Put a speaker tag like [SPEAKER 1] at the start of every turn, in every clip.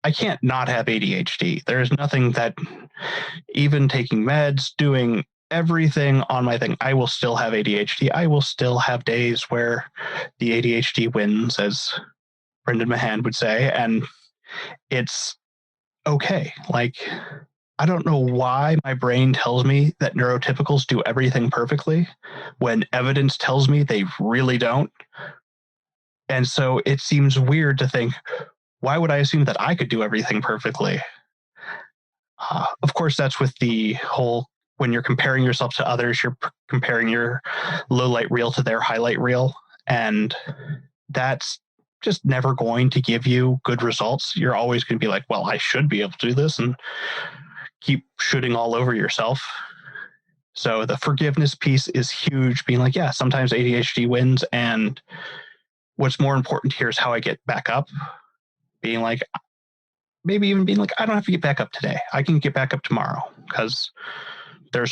[SPEAKER 1] I can't not have ADHD. There's nothing that, even taking meds, doing everything on my thing, I will still have ADHD. I will still have days where the ADHD wins, as Brendan Mahan would say, and it's okay. Like, I don't know why my brain tells me that neurotypicals do everything perfectly when evidence tells me they really don't. And so it seems weird to think, why would I assume that I could do everything perfectly? Of course, that's with the whole, when you're comparing yourself to others, you're comparing your low light reel to their highlight reel. And that's just never going to give you good results. You're always going to be like, well, I should be able to do this, and keep shooting all over yourself. So the forgiveness piece is huge, being like, yeah, sometimes ADHD wins. And what's more important here is how I get back up. Being like, maybe even being like, I don't have to get back up today. I can get back up tomorrow, because there's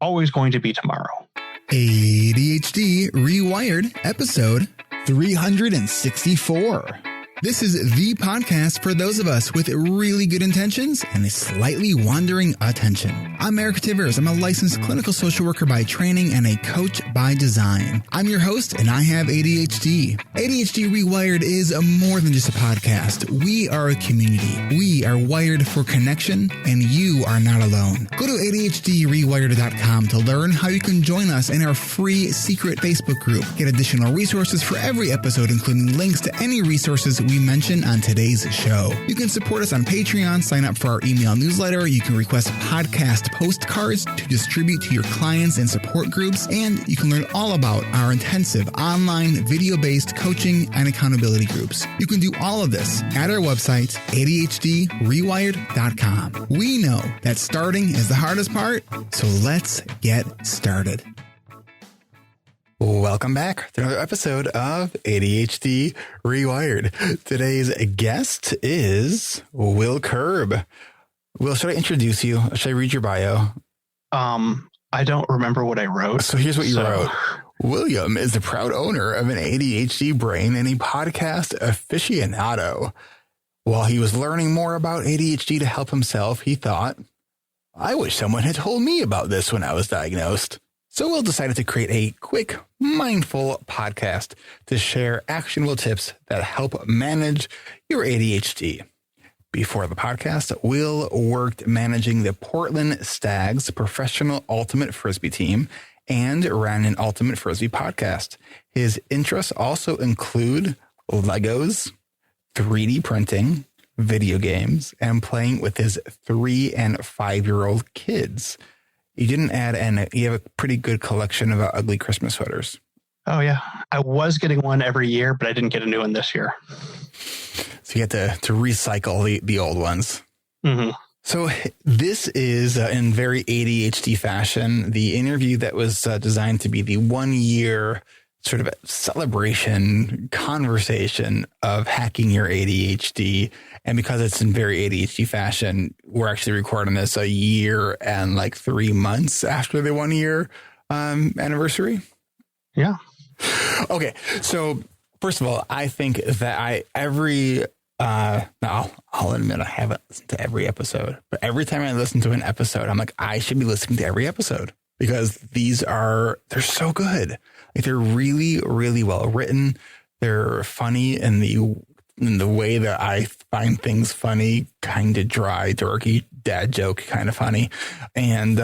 [SPEAKER 1] always going to be tomorrow.
[SPEAKER 2] ADHD Rewired, episode 364. This is the podcast for those of us with really good intentions and a slightly wandering attention. I'm Eric Tivers. I'm a licensed clinical social worker by training and a coach by design. I'm your host, and I have ADHD. ADHD Rewired is more than just a podcast. We are a community. We are wired for connection, and you are not alone. Go to ADHDrewired.com to learn how you can join us in our free secret Facebook group. Get additional resources for every episode, including links to any resources we mention on today's show. You can support us on Patreon, sign up for our email newsletter. You can request podcast postcards to distribute to your clients and support groups, and you can learn all about our intensive online video-based coaching and accountability groups. You can do all of this at our website, ADHDrewired.com. We know that starting is the hardest part, so let's get started. Welcome back to another episode of ADHD Rewired. Today's guest is Will Curb. Will, should I introduce you? Should I read your bio?
[SPEAKER 1] I don't remember what I wrote.
[SPEAKER 2] So here's what you wrote. William is the proud owner of an ADHD brain and a podcast aficionado. While he was learning more about ADHD to help himself, he thought, I wish someone had told me about this when I was diagnosed. So Will decided to create a quick, mindful podcast to share actionable tips that help manage your ADHD. Before the podcast, Will worked managing the Portland Stags professional ultimate frisbee team and ran an ultimate frisbee podcast. His interests also include Legos, 3D printing, video games, and playing with his 3 and 5-year-old kids. You didn't add, and you have a pretty good collection of ugly Christmas sweaters.
[SPEAKER 1] Oh, yeah. I was getting one every year, but I didn't get a new one this year.
[SPEAKER 2] So you had to recycle the old ones.
[SPEAKER 1] Mm-hmm.
[SPEAKER 2] So this is, in very ADHD fashion, the interview that was designed to be the 1 year sort of celebration conversation of hacking your ADHD. And because it's in very ADHD fashion, we're actually recording this a year and like 3 months after the 1 year anniversary.
[SPEAKER 1] Yeah.
[SPEAKER 2] Okay. So first of all, I think that now I'll admit I haven't listened to every episode, but every time I listen to an episode, I'm like, I should be listening to every episode because they're so good. Like they're really, really well written. They're funny in the way that I find things funny, kind of dry, dorky, dad joke, kind of funny. And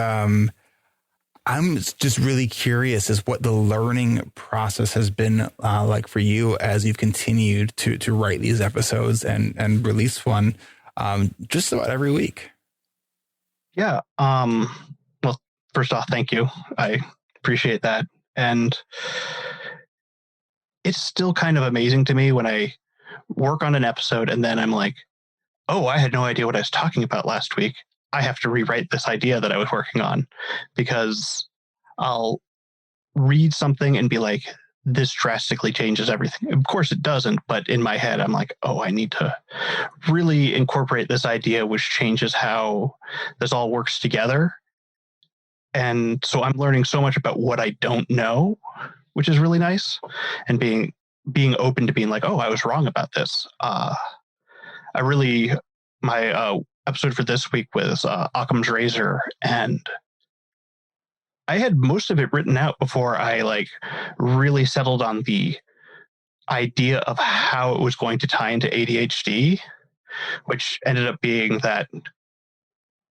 [SPEAKER 2] I'm just really curious as what the learning process has been like for you as you've continued to write these episodes and release one just about every week.
[SPEAKER 1] Yeah. Well, first off, thank you. I appreciate that. And it's still kind of amazing to me when I work on an episode and then I'm like, oh, I had no idea what I was talking about last week. I have to rewrite this idea that I was working on, because I'll read something and be like, this drastically changes everything. Of course it doesn't, but in my head, I'm like, oh, I need to really incorporate this idea, which changes how this all works together. And so I'm learning so much about what I don't know, which is really nice. And being open to being like, oh, I was wrong about this. I really my episode for this week was Occam's Razor, and I had most of it written out before I really settled on the idea of how it was going to tie into ADHD, which ended up being that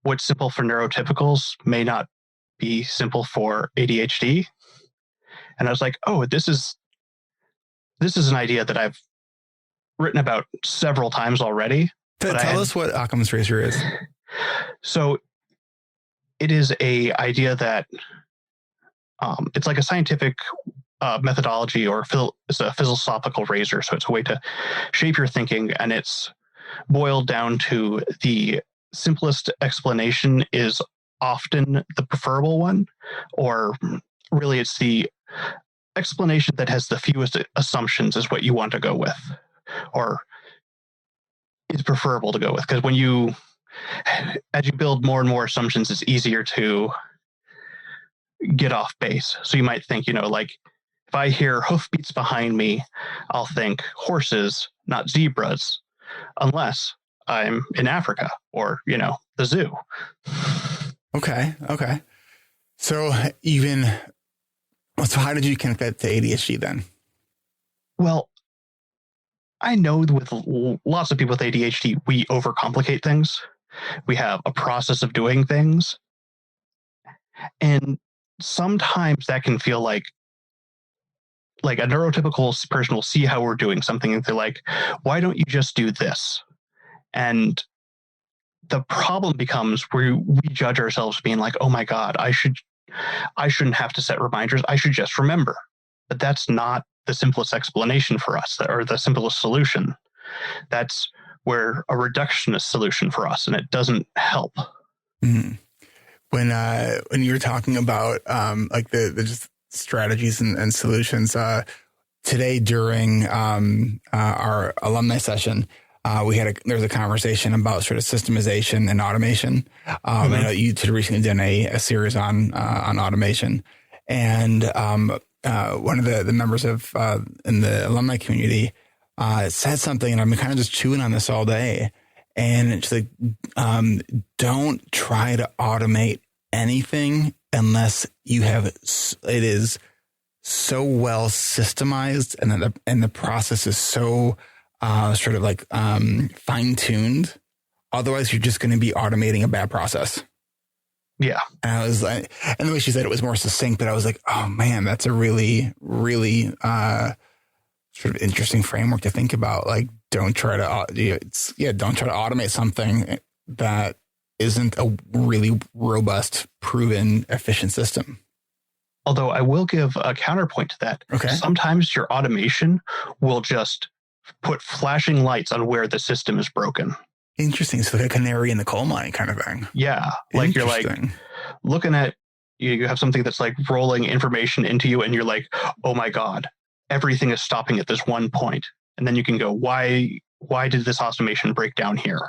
[SPEAKER 1] what's simple for neurotypicals may not be simple for ADHD. And I was like, oh, this is an idea that I've written about several times already.
[SPEAKER 2] Tell us what Occam's Razor is.
[SPEAKER 1] So it is a idea that it's like a scientific methodology, or it's a philosophical razor. So it's a way to shape your thinking, and it's boiled down to the simplest explanation is often the preferable one, or really it's the explanation that has the fewest assumptions is what you want to go with, or is preferable to go with. Because as you build more and more assumptions, it's easier to get off base. So you might think, if I hear hoofbeats behind me, I'll think horses, not zebras, unless I'm in Africa or, the zoo.
[SPEAKER 2] Okay. So how did you connect that to ADHD then?
[SPEAKER 1] Well, I know with lots of people with ADHD, we overcomplicate things. We have a process of doing things. And sometimes that can feel like a neurotypical person will see how we're doing something and they're like, why don't you just do this? And the problem becomes we judge ourselves being like, oh my God, I shouldn't have to set reminders. I should just remember. But that's not the simplest explanation for us, or the simplest solution. That's where a reductionist solution for us, and it doesn't help.
[SPEAKER 2] Mm-hmm. When you were talking about the just strategies and solutions, today during our alumni session, there was a conversation about sort of systemization and automation. I know you recently done a series on automation, and one of the members of in the alumni community said something, and I've been kind of just chewing on this all day. And it's like, don't try to automate anything unless it is so well systemized and the process is so fine tuned. Otherwise, you're just going to be automating a bad process.
[SPEAKER 1] Yeah.
[SPEAKER 2] And I was like, and the way she said it was more succinct, but I was like, oh man, that's a really, really sort of interesting framework to think about. Like, don't try to automate something that isn't a really robust, proven, efficient system.
[SPEAKER 1] Although I will give a counterpoint to that.
[SPEAKER 2] Okay. Sometimes
[SPEAKER 1] your automation will just put flashing lights on where the system is broken.
[SPEAKER 2] Interesting. So like a canary in the coal mine kind of thing.
[SPEAKER 1] Yeah. Like you're like looking at, you have something that's like rolling information into you and you're like, oh my God, everything is stopping at this one point. And then you can go, why did this automation break down here?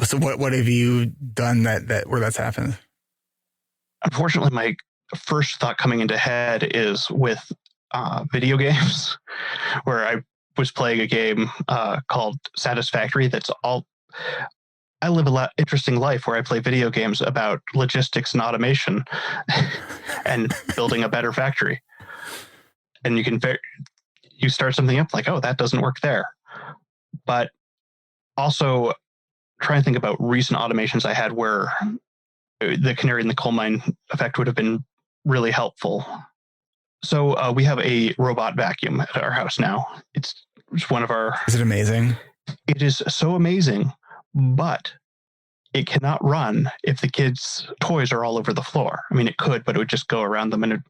[SPEAKER 2] So what have you done that where that's happened?
[SPEAKER 1] Unfortunately, my first thought coming into head is with video games, where I was playing a game called Satisfactory. I live a interesting life where I play video games about logistics and automation and building a better factory. And you start something up like, oh, that doesn't work there. But also try and think about recent automations I had where the canary in the coal mine effect would have been really helpful. So we have a robot vacuum at our house now. It's one of our...
[SPEAKER 2] Is it amazing?
[SPEAKER 1] It is so amazing, but it cannot run if the kids' toys are all over the floor. I mean, it could, but it would just go around them and it'd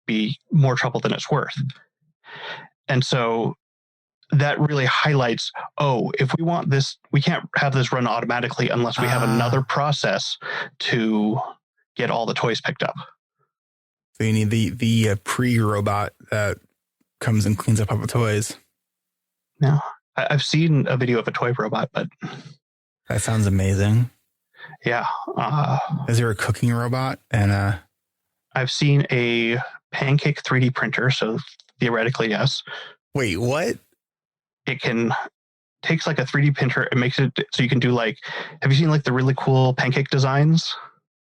[SPEAKER 1] be more trouble than it's worth. And so that really highlights, if we want this, we can't have this run automatically unless we have another process to get all the toys picked up.
[SPEAKER 2] So you need the pre-robot that comes and cleans up all the toys.
[SPEAKER 1] No, I've seen a video of a toy robot, but...
[SPEAKER 2] That sounds amazing.
[SPEAKER 1] Yeah.
[SPEAKER 2] Is there a cooking robot? And
[SPEAKER 1] I've seen a pancake 3D printer, so theoretically, yes.
[SPEAKER 2] Wait, what?
[SPEAKER 1] It can takes like a 3D printer and makes it so you can do like, have you seen like the really cool pancake designs?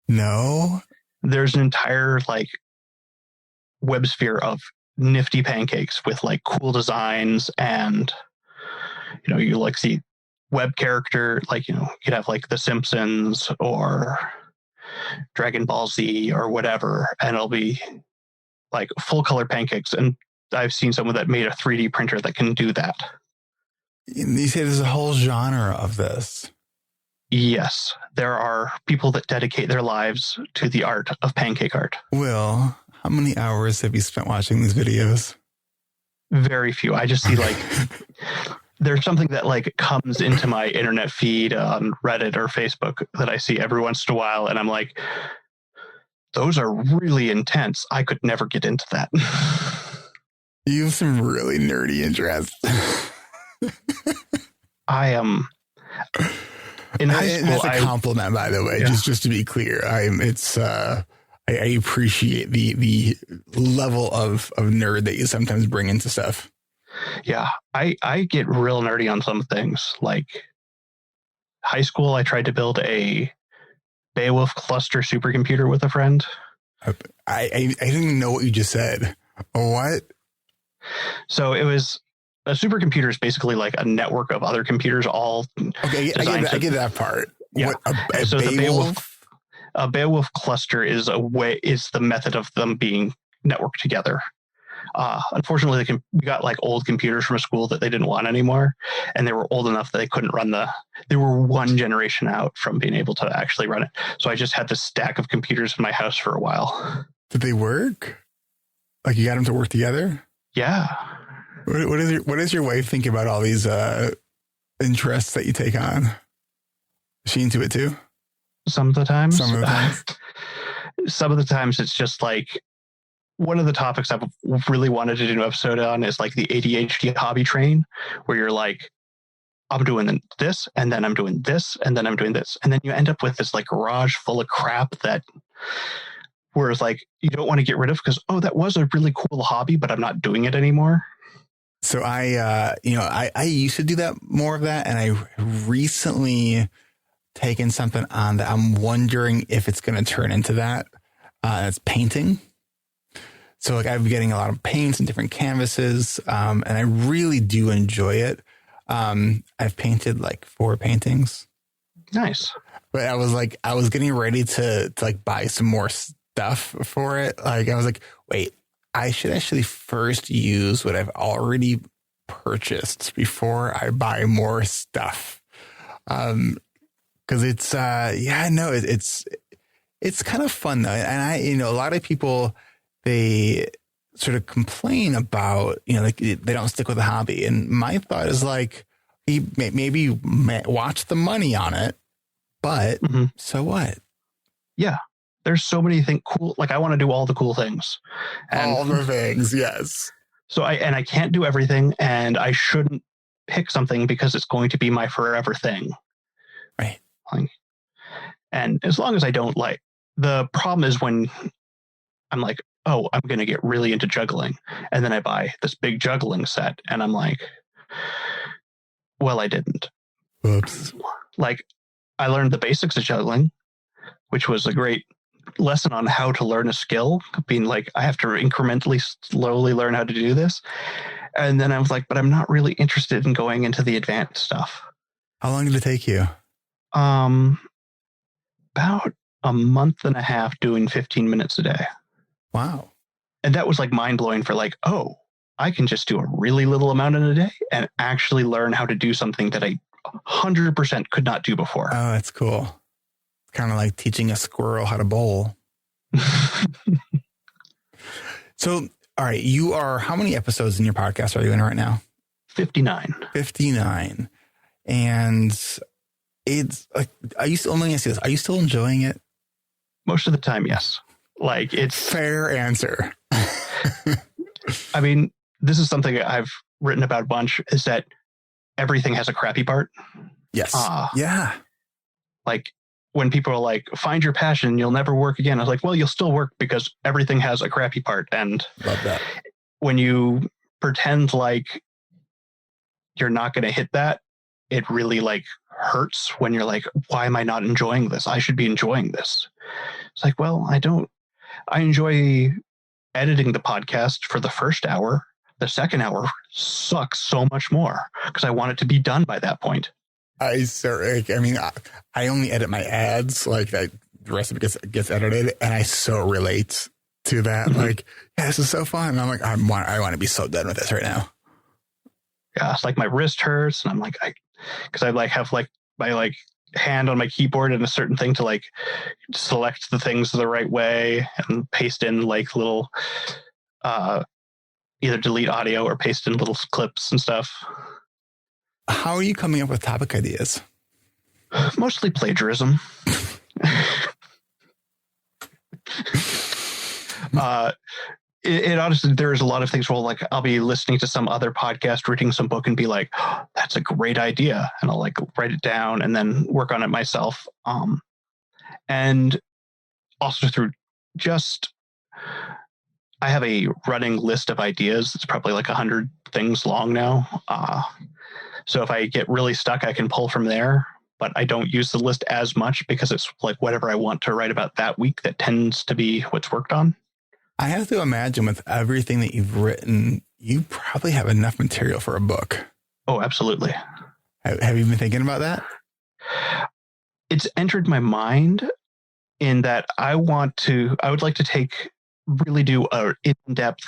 [SPEAKER 2] No.
[SPEAKER 1] There's an entire like web sphere of nifty pancakes with like cool designs, and you like see web character, like you could have like The Simpsons or Dragon Ball Z or whatever, and it'll be like full color pancakes. And I've seen someone that made a 3D printer that can do that.
[SPEAKER 2] You say there's a whole genre of this.
[SPEAKER 1] Yes, there are people that dedicate their lives to the art of pancake art.
[SPEAKER 2] Will, how many hours have you spent watching these videos?
[SPEAKER 1] Very few. I just see like there's something that like comes into my internet feed on Reddit or Facebook that I see every once in a while, and I'm like, those are really intense. I could never get into that.
[SPEAKER 2] You have some really nerdy interests.
[SPEAKER 1] I am in high school.
[SPEAKER 2] That's a compliment, by the way. Yeah. Just to be clear, I appreciate the level of nerd that you sometimes bring into stuff.
[SPEAKER 1] Yeah, I get real nerdy on some things. Like high school, I tried to build a Beowulf cluster supercomputer with a friend.
[SPEAKER 2] I didn't even know what you just said. What?
[SPEAKER 1] So it was a supercomputer is basically like a network of other computers all.
[SPEAKER 2] Okay, I get that part.
[SPEAKER 1] Yeah.
[SPEAKER 2] What,
[SPEAKER 1] so a Beowulf cluster is the method of them being networked together. Unfortunately, we got like old computers from a school that they didn't want anymore, and they were old enough that they couldn't run they were one generation out from being able to actually run it. So I just had this stack of computers in my house for a while.
[SPEAKER 2] Did they work? Like you got them to work together?
[SPEAKER 1] Yeah.
[SPEAKER 2] What does your wife think about all these interests that you take on? Is she into it too?
[SPEAKER 1] Some of the times.
[SPEAKER 2] Some
[SPEAKER 1] of the times it's just like, one of the topics I've really wanted to do an episode on is like the ADHD hobby train, where you're like, I'm doing this, and then I'm doing this, and then I'm doing this. And then you end up with this like garage full of crap that whereas like you don't want to get rid of because, that was a really cool hobby, but I'm not doing it anymore.
[SPEAKER 2] So I used to do that, more of that. And I recently taken something on that I'm wondering if it's going to turn into that. It's painting. So like I've been getting a lot of paints and different canvases, and I really do enjoy it. I've painted like 4 paintings.
[SPEAKER 1] Nice.
[SPEAKER 2] But I was getting ready to like buy some more stuff for it. Like I was like, wait, I should actually first use what I've already purchased before I buy more stuff. Cause it's, it's kind of fun though. And a lot of people, they sort of complain about, like they don't stick with a hobby. And my thought is like, maybe watch the money on it, but so what?
[SPEAKER 1] Yeah. There's so many things cool. Like I want to do all the cool things.
[SPEAKER 2] All the things. Yes.
[SPEAKER 1] So I can't do everything, and I shouldn't pick something because it's going to be my forever thing.
[SPEAKER 2] Right.
[SPEAKER 1] And as long as I don't the problem is when I'm like, I'm going to get really into juggling. And then I buy this big juggling set and I'm like, well, I didn't.
[SPEAKER 2] Whoops.
[SPEAKER 1] Like I learned the basics of juggling, which was a great lesson on how to learn a skill, being like, I have to incrementally slowly learn how to do this. And then I was like, but I'm not really interested in going into the advanced stuff.
[SPEAKER 2] How long did it take you?
[SPEAKER 1] About a month and a half doing 15 minutes a day.
[SPEAKER 2] Wow.
[SPEAKER 1] And that was like mind blowing for like, I can just do a really little amount in a day and actually learn how to do something that I 100% could not do before.
[SPEAKER 2] Oh, that's cool. Kind of like teaching a squirrel how to bowl. So, all right, how many episodes in your podcast are you in right now?
[SPEAKER 1] 59.
[SPEAKER 2] 59. And it's like, let me ask you this. Are you still enjoying it?
[SPEAKER 1] Most of the time, yes. Like it's
[SPEAKER 2] fair answer.
[SPEAKER 1] I mean, this is something I've written about a bunch, is that everything has a crappy part.
[SPEAKER 2] Yes. Yeah.
[SPEAKER 1] Like when people are like, find your passion, you'll never work again. I was like, well, you'll still work because everything has a crappy part. And
[SPEAKER 2] love that.
[SPEAKER 1] When you pretend like you're not going to hit that, it really like hurts when you're like, why am I not enjoying this? I should be enjoying this. It's like, well, I enjoy editing the podcast for the first hour. The second hour sucks so much more because I want it to be done by that point.
[SPEAKER 2] I only edit my ads, like that. The rest of it gets edited, and I so relate to that. Mm-hmm. Like, yeah, this is so fun. And I'm like, I want to be so done with this right now.
[SPEAKER 1] Yeah, it's like my wrist hurts, and I'm like, because I like have like my like hand on my keyboard and a certain thing to like select the things the right way and paste in like little either delete audio or paste in little clips and stuff.
[SPEAKER 2] How are you coming up with topic ideas?
[SPEAKER 1] Mostly plagiarism. It honestly, there's a lot of things where like I'll be listening to some other podcast, reading some book and be like, oh, that's a great idea. And I'll like write it down and then work on it myself. And also through I have a running list of ideas. It's probably like 100 things long now. So if I get really stuck, I can pull from there, but I don't use the list as much because it's like whatever I want to write about that week that tends to be what's worked on.
[SPEAKER 2] I have to imagine with everything that you've written, you probably have enough material for a book.
[SPEAKER 1] Oh, absolutely.
[SPEAKER 2] Have you been thinking about that?
[SPEAKER 1] It's entered my mind in that I would like to really do an in-depth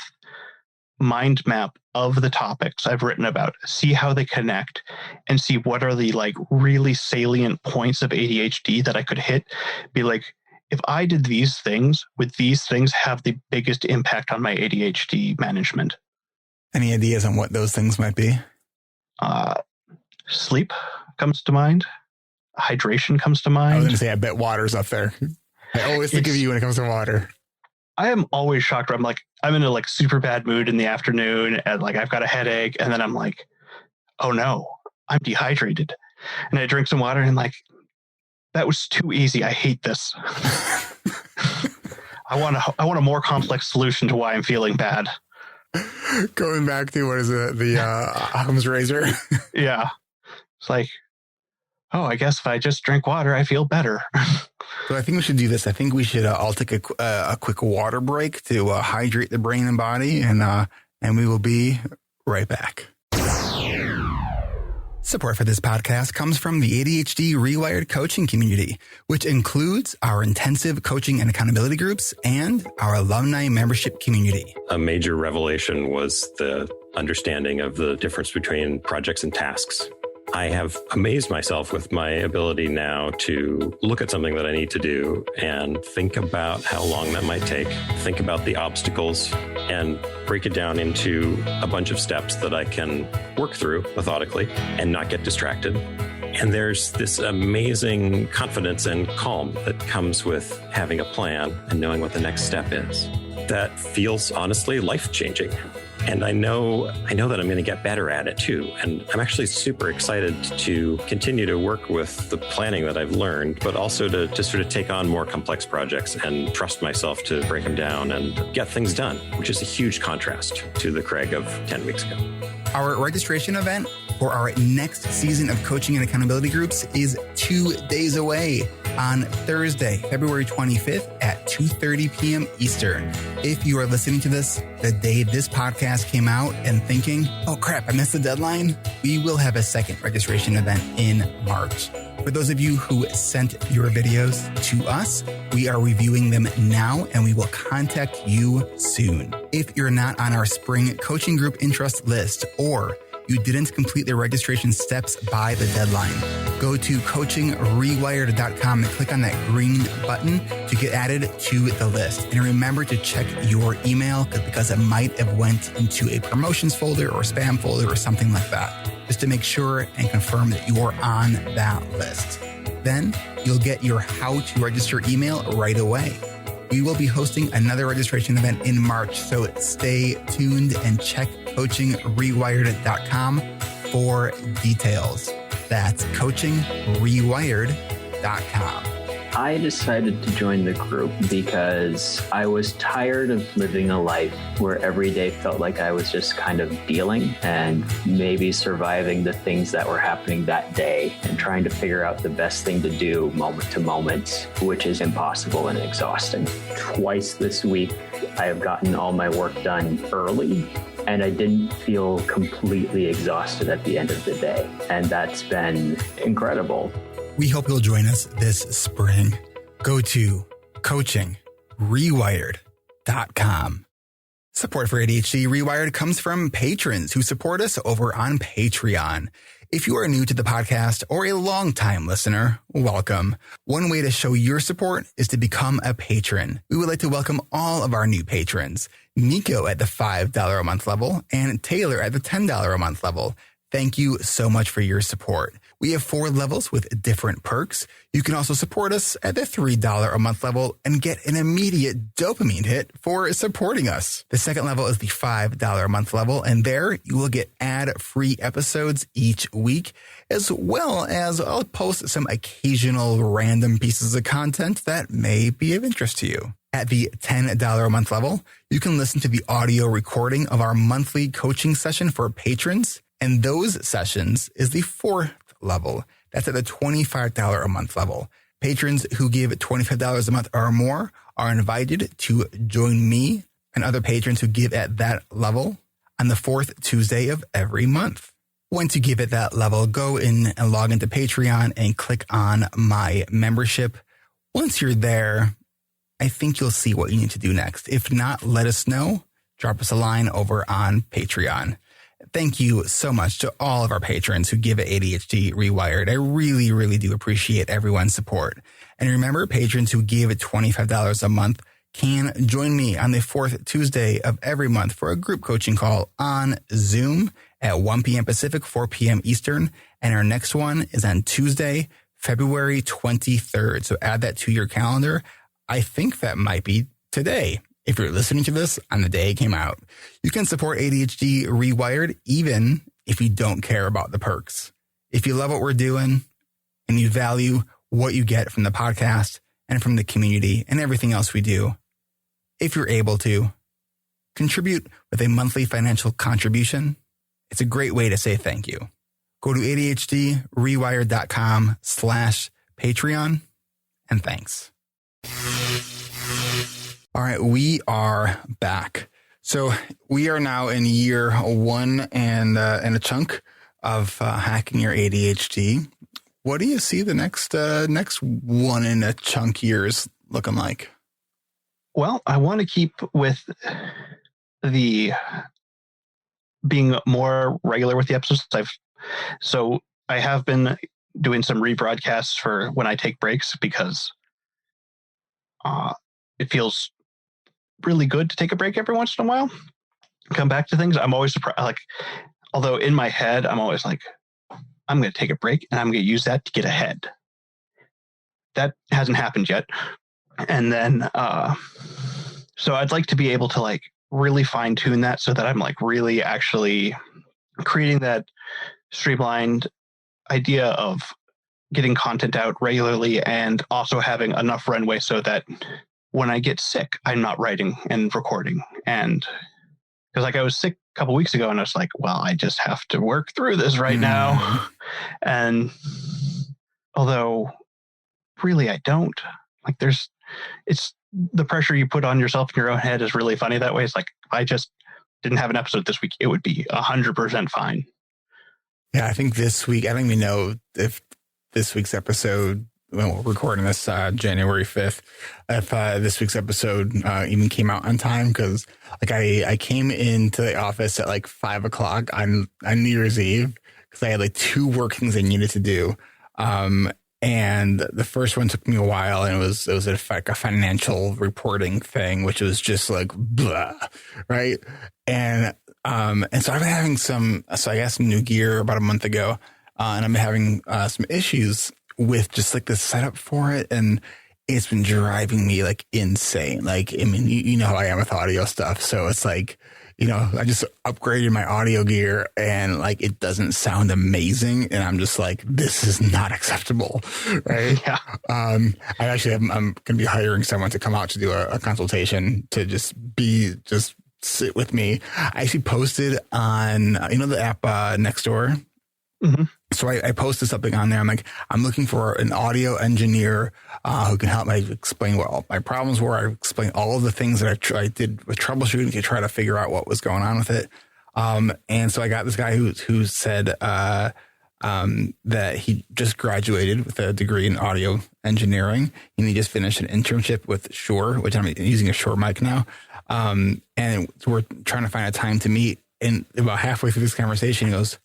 [SPEAKER 1] mind map of the topics I've written about, see how they connect, and see what are the like really salient points of ADHD that I could hit. Be like, if I did these things, would these things have the biggest impact on my ADHD management?
[SPEAKER 2] Any ideas on what those things might be?
[SPEAKER 1] Sleep comes to mind. Hydration comes to mind.
[SPEAKER 2] I was going to say, I bet water's up there. I always think of you when it comes to water.
[SPEAKER 1] I am always shocked. I'm in a like super bad mood in the afternoon and like I've got a headache, and then I'm like, oh no, I'm dehydrated. And I drink some water and like, that was too easy. I hate this. I want a more complex solution to why I'm feeling bad.
[SPEAKER 2] Going back to what is it? The Occam's razor.
[SPEAKER 1] Yeah. It's like, oh, I guess if I just drink water, I feel better.
[SPEAKER 2] So I think we should do this. I think we should all take a quick water break to hydrate the brain and body, and we will be right back. Support for this podcast comes from the ADHD Rewired coaching community, which includes our intensive coaching and accountability groups and our alumni membership community.
[SPEAKER 3] A major revelation was the understanding of the difference between projects and tasks. I have amazed myself with my ability now to look at something that I need to do and think about how long that might take, think about the obstacles, and break it down into a bunch of steps that I can work through methodically and not get distracted. And there's this amazing confidence and calm that comes with having a plan and knowing what the next step is. That feels honestly life-changing. And I know that I'm going to get better at it too. And I'm actually super excited to continue to work with the planning that I've learned, but also to sort of take on more complex projects and trust myself to break them down and get things done, which is a huge contrast to the Craig of 10 weeks ago.
[SPEAKER 2] Our registration event for our next season of coaching and accountability groups is 2 days away on Thursday, February 25th at 2:30 p.m. Eastern. If you are listening to this the day this podcast came out and thinking, oh crap, I missed the deadline, we will have a second registration event in March. For those of you who sent your videos to us, we are reviewing them now and we will contact you soon. If you're not on our spring coaching group interest list, or you didn't complete the registration steps by the deadline, go to coachingrewired.com and click on that green button to get added to the list. And remember to check your email because it might have went into a promotions folder or spam folder or something like that, just to make sure and confirm that you're on that list. Then you'll get your how to register email right away. We will be hosting another registration event in March, so stay tuned and check coachingrewired.com for details. That's coachingrewired.com.
[SPEAKER 4] I decided to join the group because I was tired of living a life where every day felt like I was just kind of dealing and maybe surviving the things that were happening that day and trying to figure out the best thing to do moment to moment, which is impossible and exhausting. Twice this week, I have gotten all my work done early, and I didn't feel completely exhausted at the end of the day. And that's been incredible.
[SPEAKER 2] We hope you'll join us this spring. Go to coachingrewired.com. Support for ADHD Rewired comes from patrons who support us over on Patreon. If you are new to the podcast or a longtime listener, welcome. One way to show your support is to become a patron. We would like to welcome all of our new patrons, Nico at the $5 a month level and Taylor at the $10 a month level. Thank you so much for your support. We have 4 levels with different perks. You can also support us at the $3 a month level and get an immediate dopamine hit for supporting us. The second level is the $5 a month level, and there you will get ad-free episodes each week, as well as I'll post some occasional random pieces of content that may be of interest to you. At the $10 a month level, you can listen to the audio recording of our monthly coaching session for patrons, and those sessions is the 4th level. That's at the $25 a month level. Patrons who give $25 a month or more are invited to join me and other patrons who give at that level on the 4th Tuesday of every month. Once you give at that level, go in and log into Patreon and click on my membership. Once you're there, I think you'll see what you need to do next. If not, let us know. Drop us a line over on Patreon. Thank you so much to all of our patrons who give at ADHD Rewired. I really, really do appreciate everyone's support. And remember, patrons who give at $25 a month can join me on the 4th Tuesday of every month for a group coaching call on Zoom at 1 p.m. Pacific, 4 p.m. Eastern. And our next one is on Tuesday, February 23rd. So add that to your calendar. I think that might be today. If you're listening to this on the day it came out, you can support ADHD Rewired even if you don't care about the perks. If you love what we're doing and you value what you get from the podcast and from the community and everything else we do, if you're able to contribute with a monthly financial contribution, it's a great way to say thank you. Go to ADHDrewired.com/Patreon and thanks. All right, we are back. So we are now in year 1 and a chunk of Hacking Your ADHD. What do you see the next 1 and a chunk years looking like?
[SPEAKER 1] Well, I want to keep with the being more regular with the episodes. I have been doing some rebroadcasts for when I take breaks because it feels really good to take a break every once in a while, come back to things. I'm always surprised, although in my head, I'm always like, I'm going to take a break and I'm going to use that to get ahead. That hasn't happened yet. And then, so I'd like to be able to really fine tune that so that I'm really actually creating that streamlined idea of getting content out regularly and also having enough runway so that when I get sick, I'm not writing and recording. And because I was sick a couple weeks ago and I was like, well, I just have to work through this right now. And although really I don't, it's the pressure you put on yourself in your own head is really funny that way. It's like, if I just didn't have an episode this week, it would be 100% fine.
[SPEAKER 2] Yeah, I think this week, I don't even know if this week's episode, when we're recording this January 5th, if this week's episode even came out on time, because I came into the office at 5 o'clock on New Year's Eve because I had 2 work things I needed to do. And the first one took me a while, and it was a financial reporting thing, which was just blah, right? And so I've been having so I got some new gear about a month ago, and I've been having some issues with just the setup for it. And it's been driving me like insane. Like, I mean, you know how I am with audio stuff. So it's like, you know, I just upgraded my audio gear and like, it doesn't sound amazing. And I'm just like, this is not acceptable. Right.
[SPEAKER 1] Yeah.
[SPEAKER 2] I'm going to be hiring someone to come out to do a consultation to just sit with me. I actually posted on, you know, the app Nextdoor.
[SPEAKER 1] Mm-hmm.
[SPEAKER 2] So I posted something on there. I'm like, I'm looking for an audio engineer who can help me explain what all my problems were. I explained all of the things that I did with troubleshooting to try to figure out what was going on with it. And so I got this guy who said that he just graduated with a degree in audio engineering, and he just finished an internship with Shure, which I'm using a Shure mic now. And we're trying to find a time to meet. And about halfway through this conversation, he goes,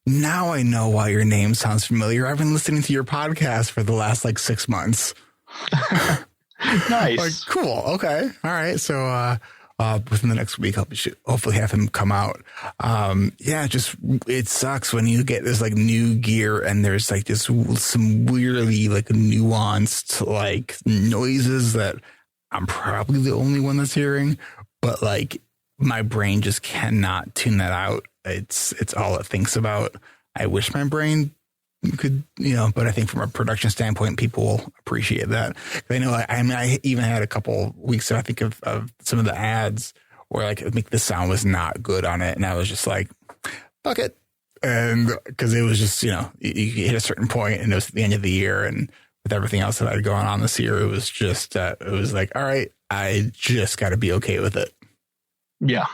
[SPEAKER 2] now I know why your name sounds familiar. I've been listening to your podcast for the last like 6 months.
[SPEAKER 1] Nice.
[SPEAKER 2] Like, cool. Okay. All right. So, within the next week, I'll hopefully have him come out. It sucks when you get this like new gear and there's like just some weirdly like nuanced like noises that I'm probably the only one that's hearing, but like my brain just cannot tune that out. It's all it thinks about. I wish my brain could, you know, but I think from a production standpoint, people will appreciate that. I know, I even had a couple weeks that I think of some of the ads where like the sound was not good on it. And I was just like, fuck it. And because it was just, you know, you hit a certain point and it was the end of the year. And with everything else that had gone on this year, it was just, it was like, all right, I just got to be okay with it.
[SPEAKER 1] Yeah.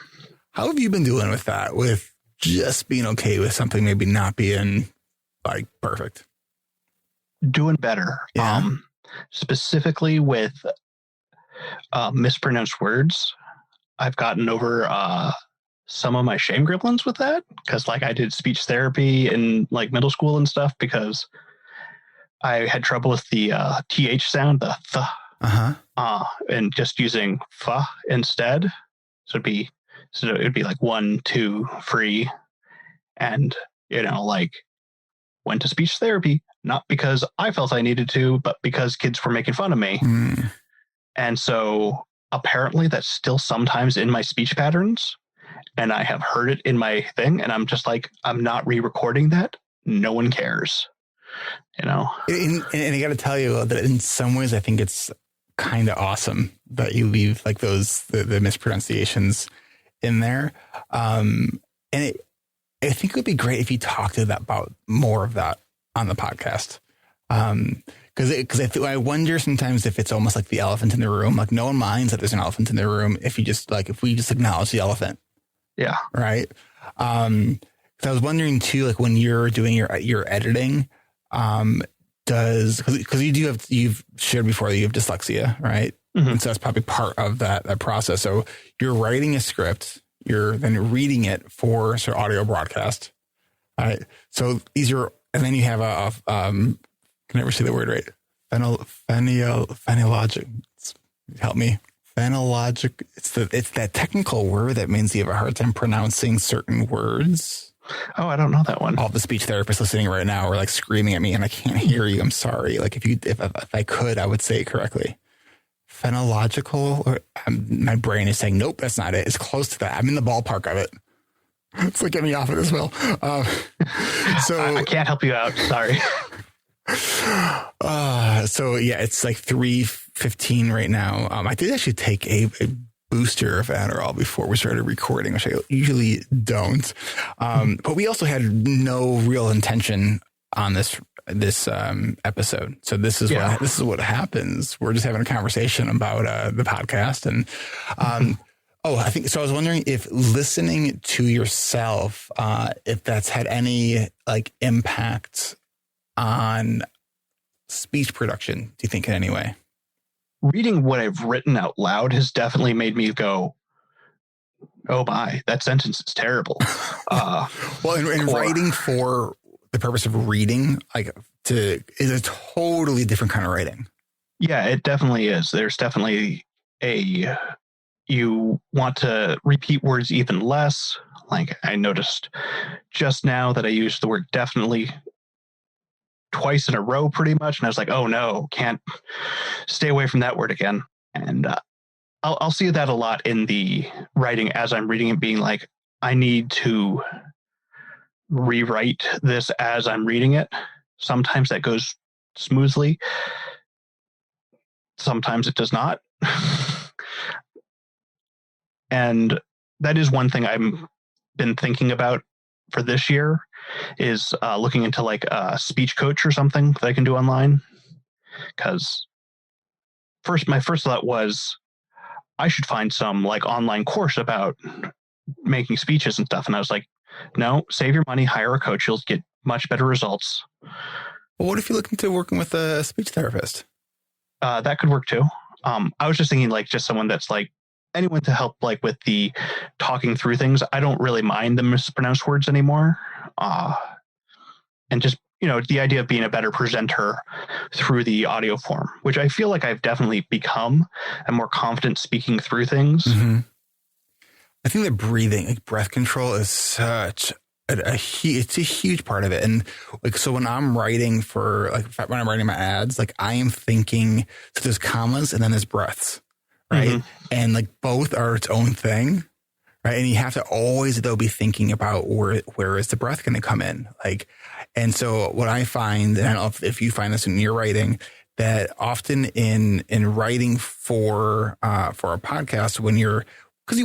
[SPEAKER 2] How have you been doing with that? With just being okay with something maybe not being like perfect?
[SPEAKER 1] Doing better.
[SPEAKER 2] Yeah.
[SPEAKER 1] Specifically with mispronounced words. I've gotten over some of my shame gremlins with that, because like I did speech therapy in like middle school and stuff because I had trouble with the th sound, the th, and just using fa instead. So it'd be like 1, 2, free, and you know, like went to speech therapy not because I felt I needed to, but because kids were making fun of me. And so apparently that's still sometimes in my speech patterns, and I have heard it in my thing, and I'm just like, I'm not re-recording that. No one cares, you know.
[SPEAKER 2] And I got to tell you that in some ways, I think it's kind of awesome that you leave like the mispronunciations in there. And I think it would be great if you talked about more of that on the podcast. Because I wonder sometimes if it's almost like the elephant in the room. Like no one minds that there's an elephant in the room if we just acknowledge the elephant.
[SPEAKER 1] Yeah.
[SPEAKER 2] Right. So I was wondering too, like when you're doing your editing, because you've shared before that you have dyslexia, right? Mm-hmm. And so that's probably part of that process. So you're writing a script, you're then reading it for sort of audio broadcast. All right. So and then you have can never say the word right. Phenologic. Help me. Phenologic. It's that technical word that means you have a hard time pronouncing certain words.
[SPEAKER 1] Oh, I don't know that one.
[SPEAKER 2] All the speech therapists listening right now are like screaming at me and I can't hear you. I'm sorry. Like if I could, I would say it correctly. Phenological, or my brain is saying, nope, that's not it. It's close to that. I'm in the ballpark of it. It's like, get me off of this, Will. So
[SPEAKER 1] I can't help you out. Sorry.
[SPEAKER 2] So yeah, it's like 3:15 right now. I did actually take a booster of Adderall before we started recording, which I usually don't. But we also had no real intention on this episode. So this is what happens. We're just having a conversation about the podcast. And I think so. I was wondering if listening to yourself, if that's had any like impact on speech production, do you think in any way?
[SPEAKER 1] Reading what I've written out loud has definitely made me go, oh my, that sentence is terrible.
[SPEAKER 2] Writing for the purpose of reading, is a totally different kind of writing.
[SPEAKER 1] Yeah, it definitely is. There's definitely you want to repeat words even less. Like I noticed just now that I used the word definitely twice in a row pretty much. And I was like, oh no, can't stay away from that word again. And I'll see that a lot in the writing as I'm reading it, being like, I need to rewrite this as I'm reading it. Sometimes that goes smoothly. Sometimes it does not. And that is one thing I've been thinking about for this year, is looking into like a speech coach or something that I can do online. Because my first thought was I should find some like online course about making speeches and stuff. And I was like, no, save your money, hire a coach. You'll get much better results.
[SPEAKER 2] Well, what if you look into working with a speech therapist?
[SPEAKER 1] That could work too. I was just thinking like just someone that's like anyone to help like with the talking through things. I don't really mind the mispronounced words anymore. And just, the idea of being a better presenter through the audio form, which I feel like I've definitely become. I'm more confident speaking through things.
[SPEAKER 2] Mm-hmm. I think that breathing, like breath control, is such it's a huge part of it. And like, so when I'm writing when I'm writing my ads, like I am thinking, so there's commas and then there's breaths, right? Mm-hmm. And like both are its own thing, right? And you have to always though be thinking about where is the breath going to come in? Like, and so what I find, and I don't know if you find this in your writing, that often in writing for a podcast, because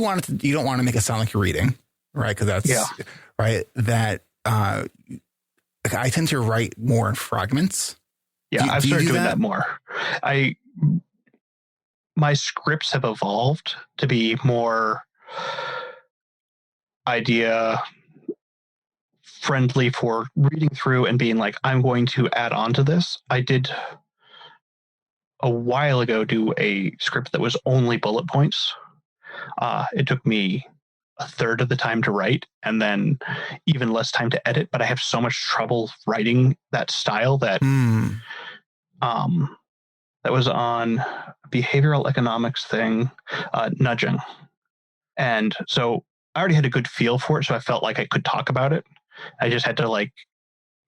[SPEAKER 2] you don't want to make it sound like you're reading, right? Because that's right. That I tend to write more in fragments.
[SPEAKER 1] Yeah, I've started doing that more. My scripts have evolved to be more idea friendly for reading through and being like, I'm going to add on to this. I did a while ago do a script that was only bullet points. It took me a third of the time to write and then even less time to edit, but I have so much trouble writing that style that that was on a behavioral economics thing, nudging. And so I already had a good feel for it, so I felt like I could talk about it. I just had to like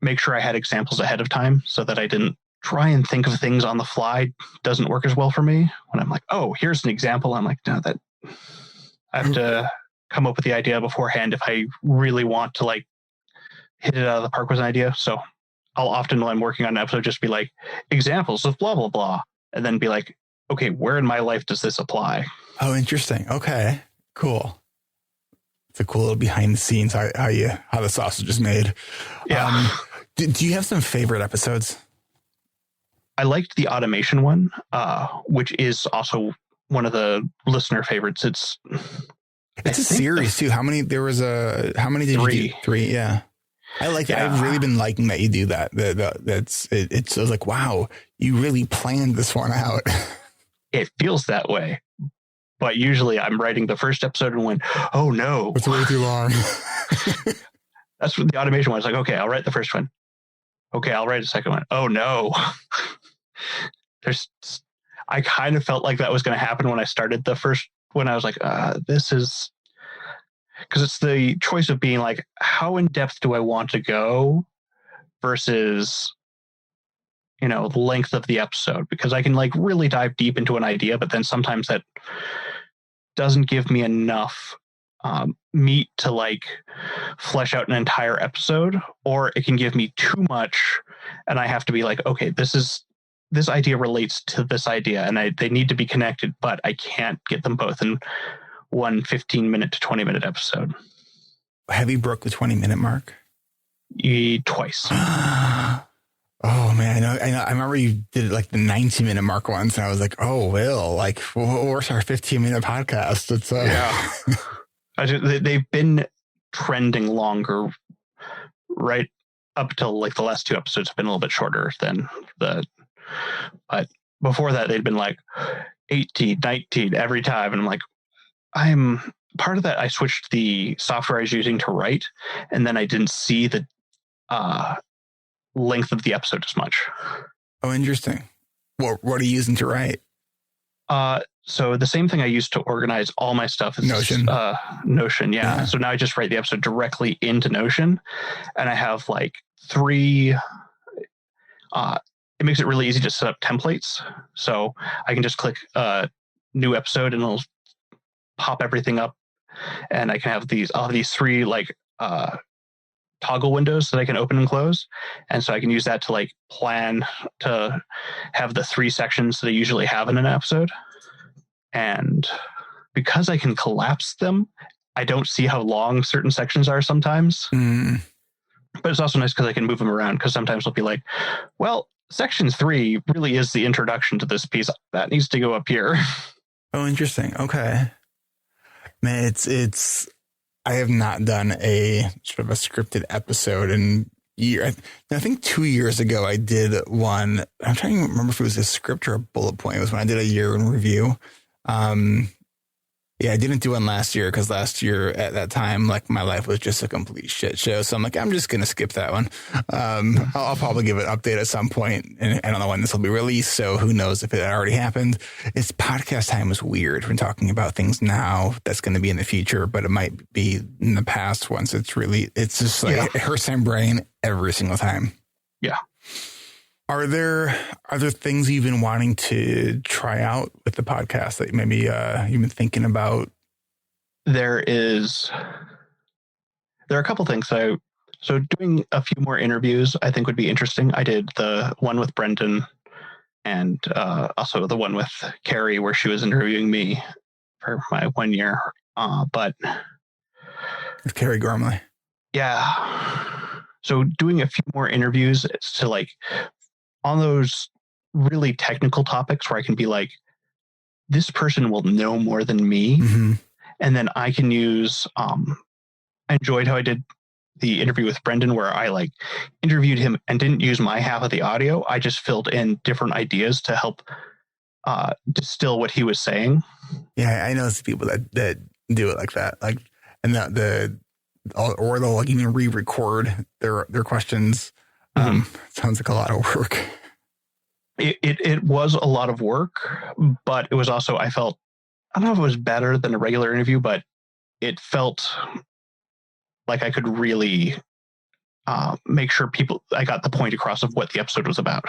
[SPEAKER 1] make sure I had examples ahead of time so that I didn't try and think of things on the fly. Doesn't work as well for me when I'm like, oh, here's an example. I'm like, no, that I have to come up with the idea beforehand if I really want to like hit it out of the park with an idea. So I'll often, when I'm working on an episode, just be like, examples of blah, blah, blah. And then be like, okay, where in my life does this apply?
[SPEAKER 2] Oh, interesting. Okay, cool. It's a cool little behind the scenes, how the sausage is made.
[SPEAKER 1] Yeah.
[SPEAKER 2] Do you have some favorite episodes?
[SPEAKER 1] I liked the automation one, which is also one of the listener favorites. It's
[SPEAKER 2] a series too. How many did 3. You do? 3. Yeah. I like that. I've really been liking that you do that. It's like, wow, you really planned this one out.
[SPEAKER 1] It feels that way. But usually I'm writing the first episode and went, oh no.
[SPEAKER 2] It's way too long.
[SPEAKER 1] That's what the automation one is like. Okay, I'll write the first one. Okay, I'll write a second one. Oh no. I kind of felt like that was going to happen when I started the first one. I was like, this is, because it's the choice of being like, how in depth do I want to go versus, the length of the episode, because I can like really dive deep into an idea, but then sometimes that doesn't give me enough meat to like flesh out an entire episode, or it can give me too much and I have to be like, okay, this idea relates to this idea and they need to be connected, but I can't get them both in one 15-minute to 20-minute episode.
[SPEAKER 2] Have you broke the 20-minute mark?
[SPEAKER 1] Twice.
[SPEAKER 2] Oh man, I know. I remember you did it like the 90-minute mark once, and I was like, "Oh, Will, like, where's our 15-minute podcast?" It's
[SPEAKER 1] yeah. They've been trending longer, right up till like the last 2 episodes have been a little bit shorter than but before that they'd been like 18, 19 every time, and I'm like, I'm part of that. I switched the software I was using to write, and then I didn't see the length of the episode as much.
[SPEAKER 2] Oh, interesting. What are you using to write?
[SPEAKER 1] So the same thing I used to organize all my stuff is
[SPEAKER 2] Notion.
[SPEAKER 1] Notion, yeah. So now I just write the episode directly into Notion, and I have like 3 it makes it really easy to set up templates. So I can just click new episode and it'll pop everything up, and I can have these 3 like toggle windows that I can open and close. And so I can use that to like plan to have the 3 sections that I usually have in an episode. And because I can collapse them, I don't see how long certain sections are sometimes. But it's also nice because I can move them around, because sometimes it'll be like, well, section 3 really is the introduction to this piece. That needs to go up here.
[SPEAKER 2] Oh, interesting. Okay. Man, it's I have not done a sort of a scripted episode in year. I think 2 years ago I did one. I'm trying to remember if it was a script or a bullet point. It was when I did a year in review. Yeah, I didn't do one last year because last year at that time, like my life was just a complete shit show. So I'm like, I'm just going to skip that one. I'll probably give it an update at some point, and I don't know when this will be released. So who knows if it already happened. It's podcast time is weird. We're talking about things now that's going to be in the future, but it might be in the past once it's just like it hurts my brain every single time.
[SPEAKER 1] Yeah.
[SPEAKER 2] Are there things you've been wanting to try out with the podcast that maybe you've been thinking about?
[SPEAKER 1] There are a couple things. So doing a few more interviews, I think would be interesting. I did the one with Brendan and also the one with Carrie where she was interviewing me for my 1 year. But
[SPEAKER 2] With Carrie Gormley.
[SPEAKER 1] Yeah. So doing a few more interviews to like on those really technical topics where I can be like, this person will know more than me.
[SPEAKER 2] Mm-hmm.
[SPEAKER 1] And then I can use, I enjoyed how I did the interview with Brendan where I like interviewed him and didn't use my half of the audio. I just filled in different ideas to help distill what he was saying.
[SPEAKER 2] Yeah, I know some people that do it like that. Like, and or they'll like even re-record their questions. Sounds like a lot of work.
[SPEAKER 1] It was a lot of work, but it was also, I don't know if it was better than a regular interview, but it felt like I could really make sure I got the point across of what the episode was about.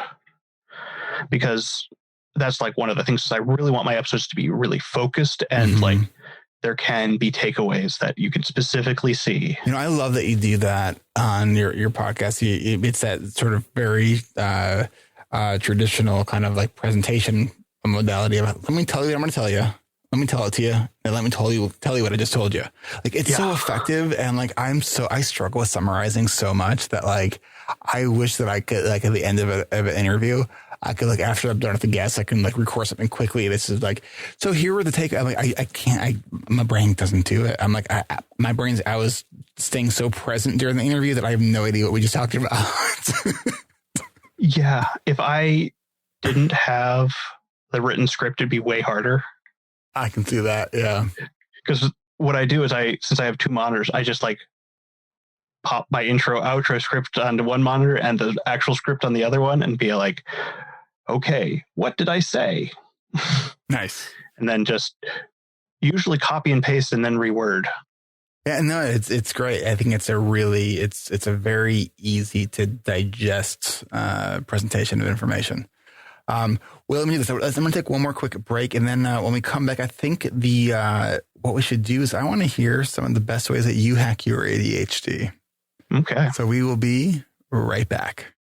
[SPEAKER 1] Because that's like one of the things is I really want my episodes to be really focused and like there can be takeaways that you can specifically see. You know,
[SPEAKER 2] I love that you do that on your podcast. It's that sort of very traditional kind of like presentation modality of let me tell you what I'm going to tell you. Let me tell it to you, and let me tell you what I just told you. Like it's so effective, and like I struggle with summarizing so much that like I wish that I could like at the end of an interview, I could like after I'm done with the guests, I can like record something quickly. This is like so. Here were the take. I'm like I can't. My brain doesn't do it. I'm like I was staying so present during the interview that I have no idea what we just talked about.
[SPEAKER 1] Yeah, if I didn't have the written script, it'd be way harder.
[SPEAKER 2] I can see that, yeah.
[SPEAKER 1] Because what I do is since I have two monitors, I just like pop my intro, outro script onto one monitor and the actual script on the other one and be like, okay, what did I say?
[SPEAKER 2] Nice.
[SPEAKER 1] And then just usually copy and paste and then reword.
[SPEAKER 2] Yeah, no, it's great. I think it's a very easy to digest presentation of information. Well, let me do this. I'm going to take one more quick break. And then when we come back, I think what we should do is I want to hear some of the best ways that you hack your ADHD.
[SPEAKER 1] Okay.
[SPEAKER 2] So we will be right back.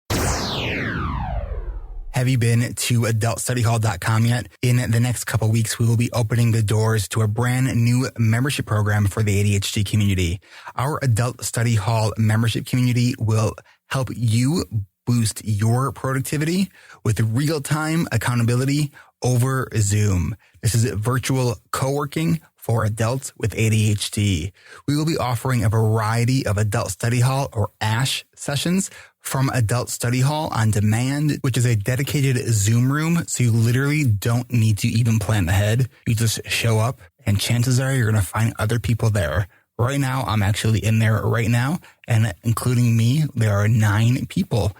[SPEAKER 2] Have you been to adultstudyhall.com yet? In the next couple of weeks, we will be opening the doors to a brand new membership program for the ADHD community. Our Adult Study Hall membership community will help you boost your productivity with real-time accountability over Zoom. This is virtual co-working for adults with ADHD. We will be offering a variety of Adult Study Hall or ASH sessions from Adult Study Hall on demand, which is a dedicated Zoom room. So you literally don't need to even plan ahead. You just show up and chances are you're going to find other people there. Right now, I'm actually in there right now. And including me, there are 9 people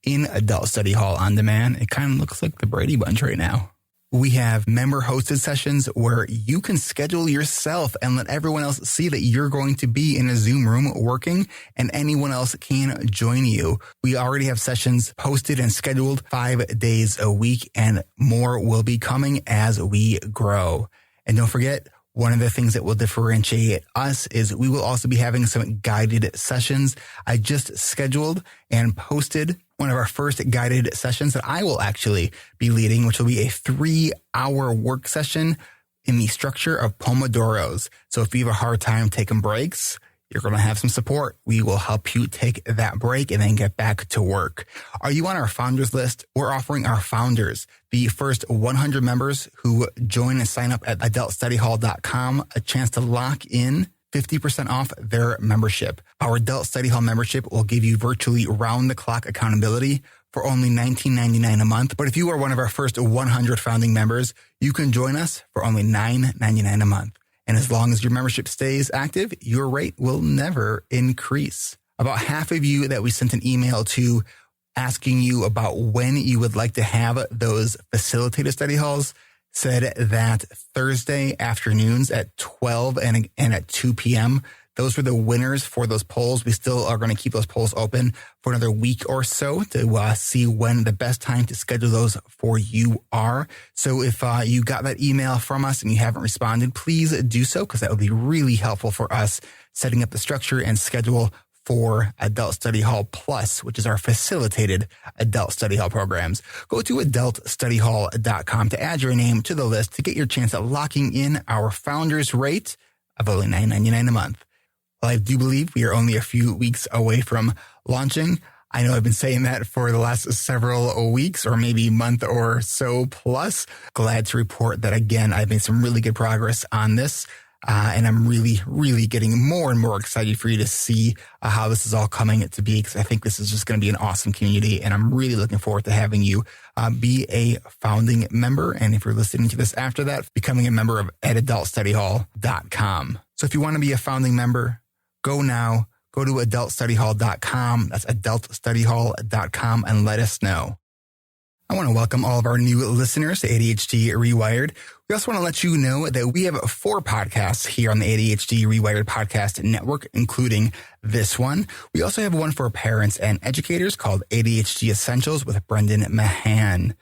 [SPEAKER 2] in Adult Study Hall on demand. It kind of looks like the Brady Bunch right now. We have member hosted sessions where you can schedule yourself and let everyone else see that you're going to be in a Zoom room working, and anyone else can join you. We already have sessions posted and scheduled 5 days a week, and more will be coming as we grow. And don't forget, one of the things that will differentiate us is we will also be having some guided sessions. I just scheduled and posted one of our first guided sessions that I will actually be leading, which will be a 3-hour work session in the structure of Pomodoros. So if you have a hard time taking breaks, you're going to have some support. We will help you take that break and then get back to work. Are you on our founders list? We're offering our founders, the first 100 members who join and sign up at adultstudyhall.com, a chance to lock in 50% off their membership. Our Adult Study Hall membership will give you virtually round-the-clock accountability for only $19.99 a month. But if you are one of our first 100 founding members, you can join us for only $9.99 a month. And as long as your membership stays active, your rate will never increase. About half of you that we sent an email to asking you about when you would like to have those facilitated study halls said that Thursday afternoons at 12 and at 2 p.m., those were the winners for those polls. We still are going to keep those polls open for another week or so to see when the best time to schedule those for you are. So if you got that email from us and you haven't responded, please do so, because that would be really helpful for us setting up the structure and schedule for Adult Study Hall Plus, which is our facilitated Adult Study Hall programs. Go to adultstudyhall.com to add your name to the list to get your chance at locking in our founders rate of only $9.99 a month. Well, I do believe we are only a few weeks away from launching. I know I've been saying that for the last several weeks or maybe month or so plus. Glad to report that, again, I've made some really good progress on this. And I'm really, really getting more and more excited for you to see how this is all coming to be, because I think this is just going to be an awesome community. And I'm really looking forward to having you be a founding member. And if you're listening to this after that, becoming a member of adultstudyhall.com. So if you want to be a founding member, go now. Go to adultstudyhall.com. That's adultstudyhall.com, and let us know. I want to welcome all of our new listeners to ADHD Rewired. We also want to let you know that we have 4 podcasts here on the ADHD Rewired podcast network, including this one. We also have one for parents and educators called ADHD Essentials with Brendan Mahan.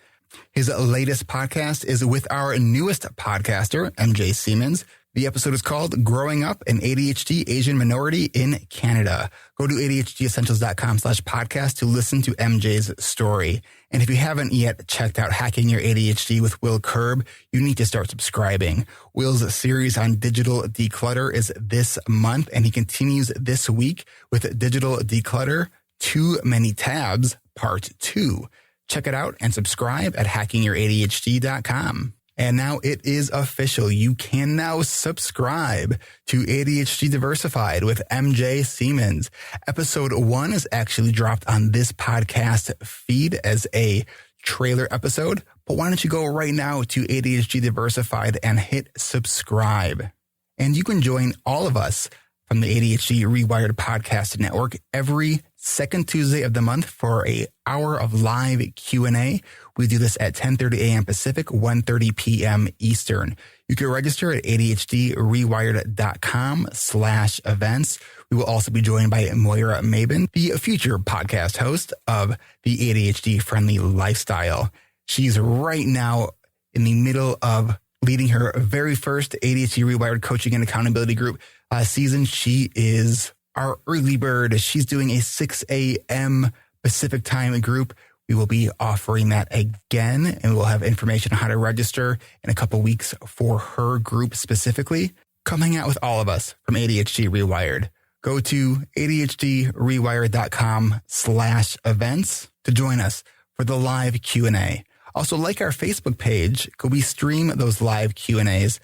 [SPEAKER 2] His latest podcast is with our newest podcaster, MJ Siemens. The episode is called Growing Up an ADHD Asian Minority in Canada. Go to ADHDessentials.com/podcast to listen to MJ's story. And if you haven't yet checked out Hacking Your ADHD with Will Curb, you need to start subscribing. Will's series on digital declutter is this month, and he continues this week with Digital Declutter, Too Many Tabs, Part 2. Check it out and subscribe at hackingYourADHD.com. And now it is official. You can now subscribe to ADHD Diversified with MJ Siemens. Episode 1 is actually dropped on this podcast feed as a trailer episode. But why don't you go right now to ADHD Diversified and hit subscribe? And you can join all of us from the ADHD Rewired Podcast Network every second Tuesday of the month for an hour of live Q&A. We do this at 10:30 a.m. Pacific, 1:30 p.m. Eastern. You can register at ADHDrewired.com/events. We will also be joined by Moira Mabin, the future podcast host of the ADHD Friendly Lifestyle. She's right now in the middle of leading her very first ADHD Rewired Coaching and Accountability Group season. She is our early bird. She's doing a 6 a.m. Pacific time group. We will be offering that again, and we'll have information on how to register in a couple weeks for her group specifically. Come hang out with all of us from ADHD Rewired. Go to ADHDrewired.com/events to join us for the live Q&A. Also, like our Facebook page, we stream those live Q&As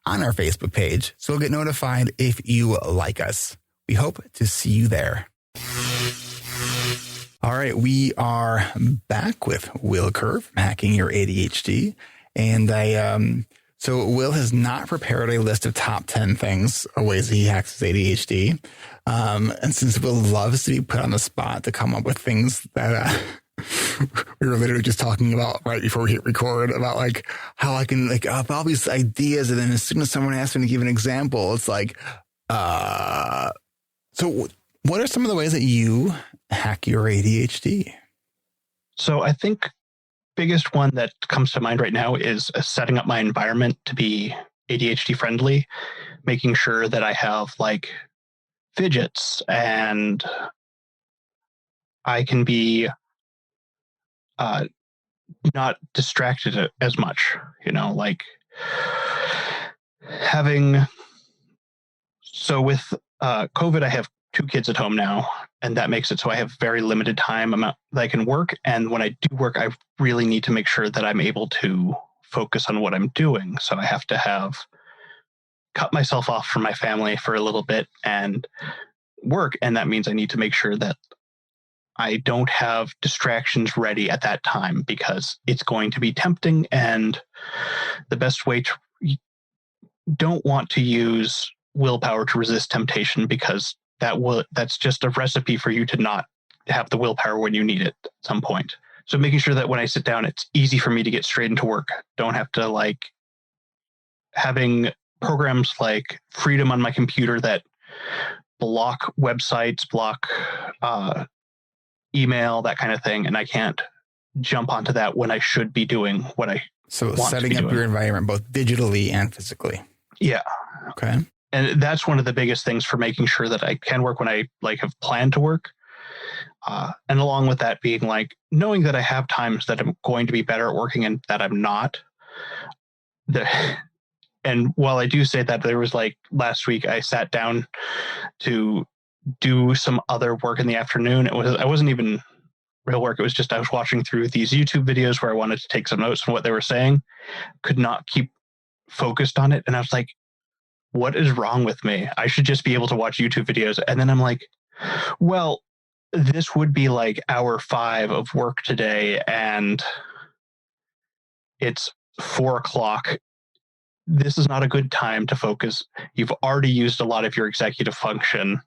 [SPEAKER 2] on our Facebook page, so you'll get notified if you like us. We hope to see you there. All right, we are back with Will Curb from Hacking Your ADHD. And so Will has not prepared a list of top 10 things or ways he hacks his ADHD. And since Will loves to be put on the spot to come up with things that We were literally just talking about right before we hit record about like how I can like up all these ideas, and then as soon as someone asks me to give an example, it's like, so what are some of the ways that you hack your ADHD?
[SPEAKER 1] So I think biggest one that comes to mind right now is setting up my environment to be ADHD friendly, making sure that I have like fidgets and I can be not distracted as much, like having. So with COVID, I have 2 kids at home now, and that makes it so I have very limited time that I can work. And when I do work, I really need to make sure that I'm able to focus on what I'm doing. So I have to cut myself off from my family for a little bit and work. And that means I need to make sure that I don't have distractions ready at that time, because it's going to be tempting. And the best way to, you don't want to use willpower to resist temptation, because that's just a recipe for you to not have the willpower when you need it at some point. So making sure that when I sit down, it's easy for me to get straight into work. Don't have to like having programs like Freedom on my computer that block websites, block email, that kind of thing. And I can't jump onto that when I should be doing what I
[SPEAKER 2] So
[SPEAKER 1] want
[SPEAKER 2] setting
[SPEAKER 1] to be
[SPEAKER 2] up
[SPEAKER 1] doing.
[SPEAKER 2] your environment, both digitally and physically.
[SPEAKER 1] Yeah.
[SPEAKER 2] Okay.
[SPEAKER 1] And that's one of the biggest things for making sure that I can work when I like have planned to work. And along with that being like knowing that I have times that I'm going to be better at working and that I'm not. And while I do say that, there was like last week I sat down to do some other work in the afternoon. I wasn't even real work. It was just I was watching through these YouTube videos where I wanted to take some notes on what they were saying. Could not keep focused on it. And I was like, what is wrong with me? I should just be able to watch YouTube videos. And then I'm like, well, this would be like hour 5 of work today, and it's 4:00. This is not a good time to focus. You've already used a lot of your executive function.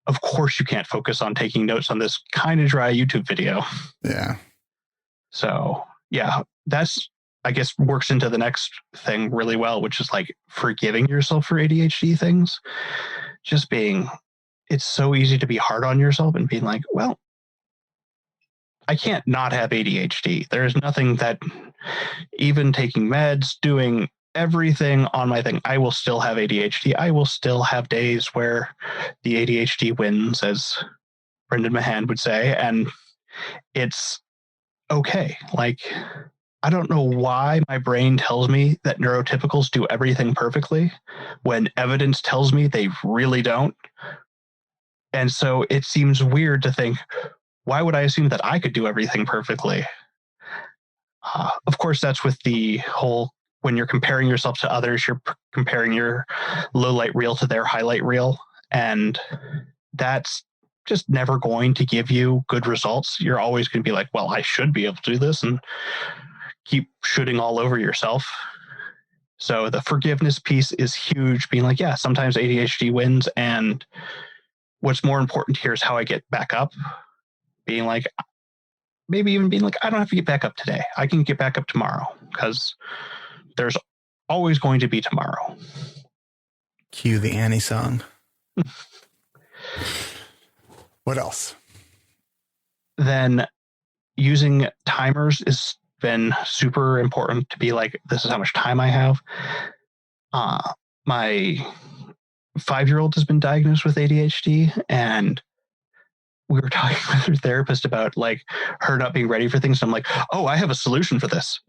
[SPEAKER 1] Of course you can't focus on taking notes on this kind of dry YouTube video.
[SPEAKER 2] Yeah.
[SPEAKER 1] So yeah, that's, I guess, works into the next thing really well, which is like forgiving yourself for ADHD things. Just it's so easy to be hard on yourself and being like, well, I can't not have ADHD. There's nothing that, even taking meds, doing everything on my thing, I will still have ADHD. I will still have days where the ADHD wins, as Brendan Mahan would say, and it's okay. Like, I don't know why my brain tells me that neurotypicals do everything perfectly when evidence tells me they really don't. And so it seems weird to think, why would I assume that I could do everything perfectly? Of course, that's with the whole, when you're comparing yourself to others, you're comparing your low light reel to their highlight reel. And that's just never going to give you good results. You're always going to be like, well, I should be able to do this, and keep shooting all over yourself. So the forgiveness piece is huge, being like, yeah, sometimes ADHD wins. And what's more important here is how I get back up. Being like, maybe even being like, I don't have to get back up today. I can get back up tomorrow, because there's always going to be tomorrow.
[SPEAKER 2] Cue the Annie song. What else?
[SPEAKER 1] Then using timers has been super important, to be like, this is how much time I have. My 5-year-old has been diagnosed with ADHD, and we were talking with her therapist about like her not being ready for things. And I'm like, oh, I have a solution for this.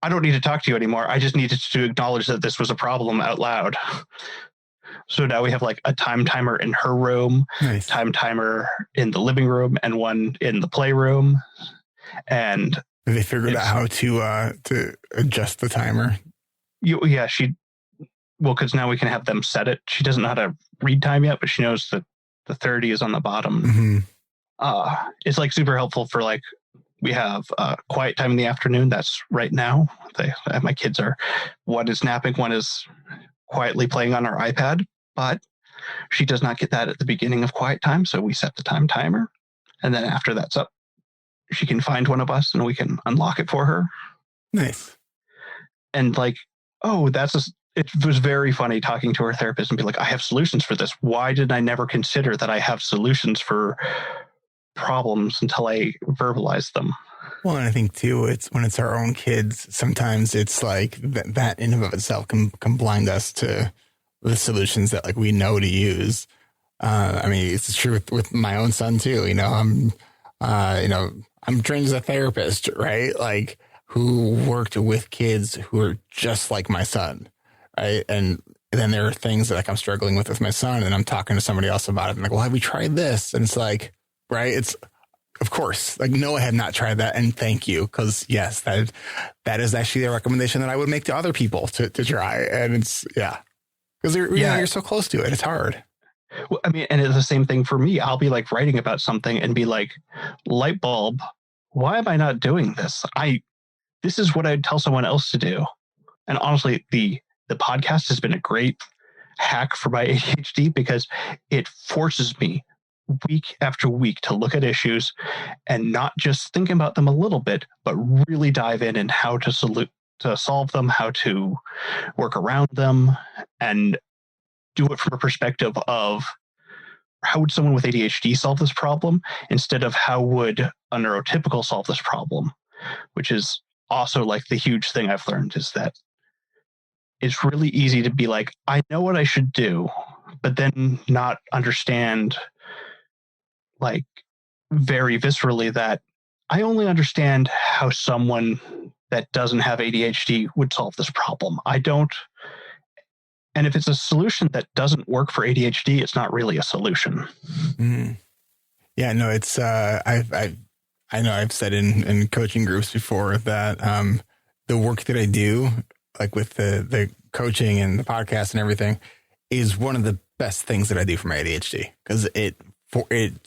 [SPEAKER 1] I don't need to talk to you anymore. I just needed to acknowledge that this was a problem out loud. So now we have like a time timer in her room,
[SPEAKER 2] Nice.
[SPEAKER 1] time timer in the living room, and one in the playroom. And
[SPEAKER 2] They figured out how to adjust the timer.
[SPEAKER 1] Because now we can have them set it. She doesn't know how to read time yet, but she knows that the 30 is on the bottom.
[SPEAKER 2] Mm-hmm.
[SPEAKER 1] It's like super helpful for like, we have quiet time in the afternoon. That's right now. My kids one is napping, one is quietly playing on our iPad, but she does not get that at the beginning of quiet time. So we set the time timer. And then after that's up, she can find one of us and we can unlock it for her.
[SPEAKER 2] Nice.
[SPEAKER 1] And like, it was very funny talking to her therapist and be like, I have solutions for this. Why did I never consider that I have solutions for problems until I verbalized them?
[SPEAKER 2] Well, and I think too, it's when it's our own kids, sometimes it's like that in and of itself can blind us to the solutions that like we know to use. I mean, it's true with my own son too. I'm trained as a therapist, right? Like who worked with kids who are just like my son, right? And then there are things that like I'm struggling with my son, and I'm talking to somebody else about it. And like, well, have we tried this? And it's like, right? It's of course, like, no, I have not tried that. And thank you. Because yes, that is actually a recommendation that I would make to other people to try. And it's, because you're so close to it. It's hard.
[SPEAKER 1] Well, I mean, and it's the same thing for me. I'll be like writing about something and be like, light bulb, why am I not doing this? This is what I'd tell someone else to do. And honestly, the podcast has been a great hack for my ADHD because it forces me week after week to look at issues and not just think about them a little bit, but really dive in and how to solve them, how to work around them, and do it from a perspective of how would someone with ADHD solve this problem instead of how would a neurotypical solve this problem, which is also like the huge thing I've learned is that it's really easy to be like, I know what I should do, but then not understand like very viscerally that I only understand how someone that doesn't have ADHD would solve this problem. I don't. And if it's a solution that doesn't work for ADHD, it's not really a solution.
[SPEAKER 2] Mm. Yeah, no, it's, I know I've said in coaching groups before that the work that I do, like with the coaching and the podcast and everything, is one of the best things that I do for my ADHD because it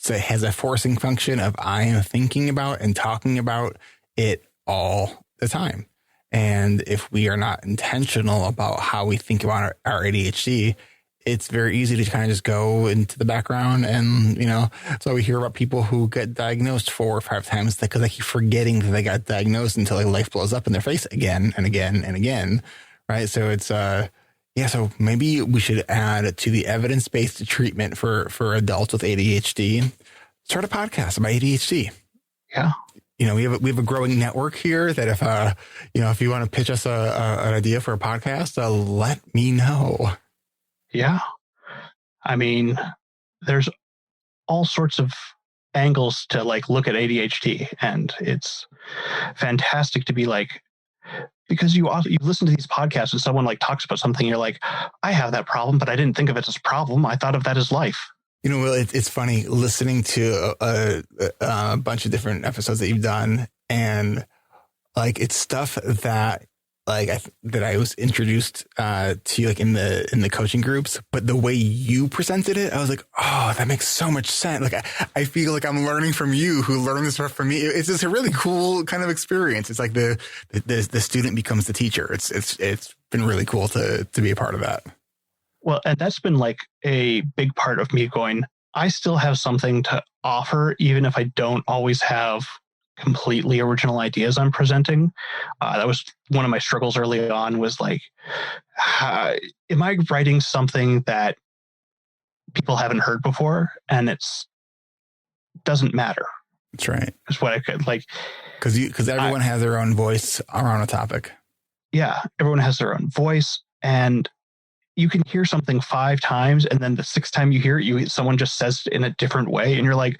[SPEAKER 2] has a forcing function of I am thinking about and talking about it all the time. And if we are not intentional about how we think about our ADHD, it's very easy to kind of just go into the background. And, so we hear about people who get diagnosed 4 or 5 times because they keep forgetting that they got diagnosed until like life blows up in their face again and again and again. Right. So it's, so maybe we should add to the evidence-based treatment for adults with ADHD, start a podcast about ADHD.
[SPEAKER 1] Yeah.
[SPEAKER 2] We have a growing network here that if you want to pitch us an idea for a podcast, let me know.
[SPEAKER 1] Yeah. I mean, there's all sorts of angles to like look at ADHD, and it's fantastic to be like, because you listen to these podcasts and someone like talks about something, you're like, I have that problem, but I didn't think of it as a problem. I thought of that as life.
[SPEAKER 2] Well, it's funny listening to a bunch of different episodes that you've done, and like it's stuff that that I was introduced to like in the coaching groups, but the way you presented it, I was like, oh, that makes so much sense. Like I feel like I'm learning from you, who learned this stuff from me. It's just a really cool kind of experience. It's like the student becomes the teacher. It's been really cool to be a part of that.
[SPEAKER 1] Well, and that's been like a big part of me going, I still have something to offer, even if I don't always have completely original ideas I'm presenting. That was one of my struggles early on, was like, am I writing something that people haven't heard before? And doesn't matter.
[SPEAKER 2] That's right.
[SPEAKER 1] Is what I could like.
[SPEAKER 2] Because everyone has their own voice around a topic. Yeah.
[SPEAKER 1] Everyone has their own voice, and you can hear something 5 times, and then the 6th time you hear it, someone just says it in a different way, and you're like,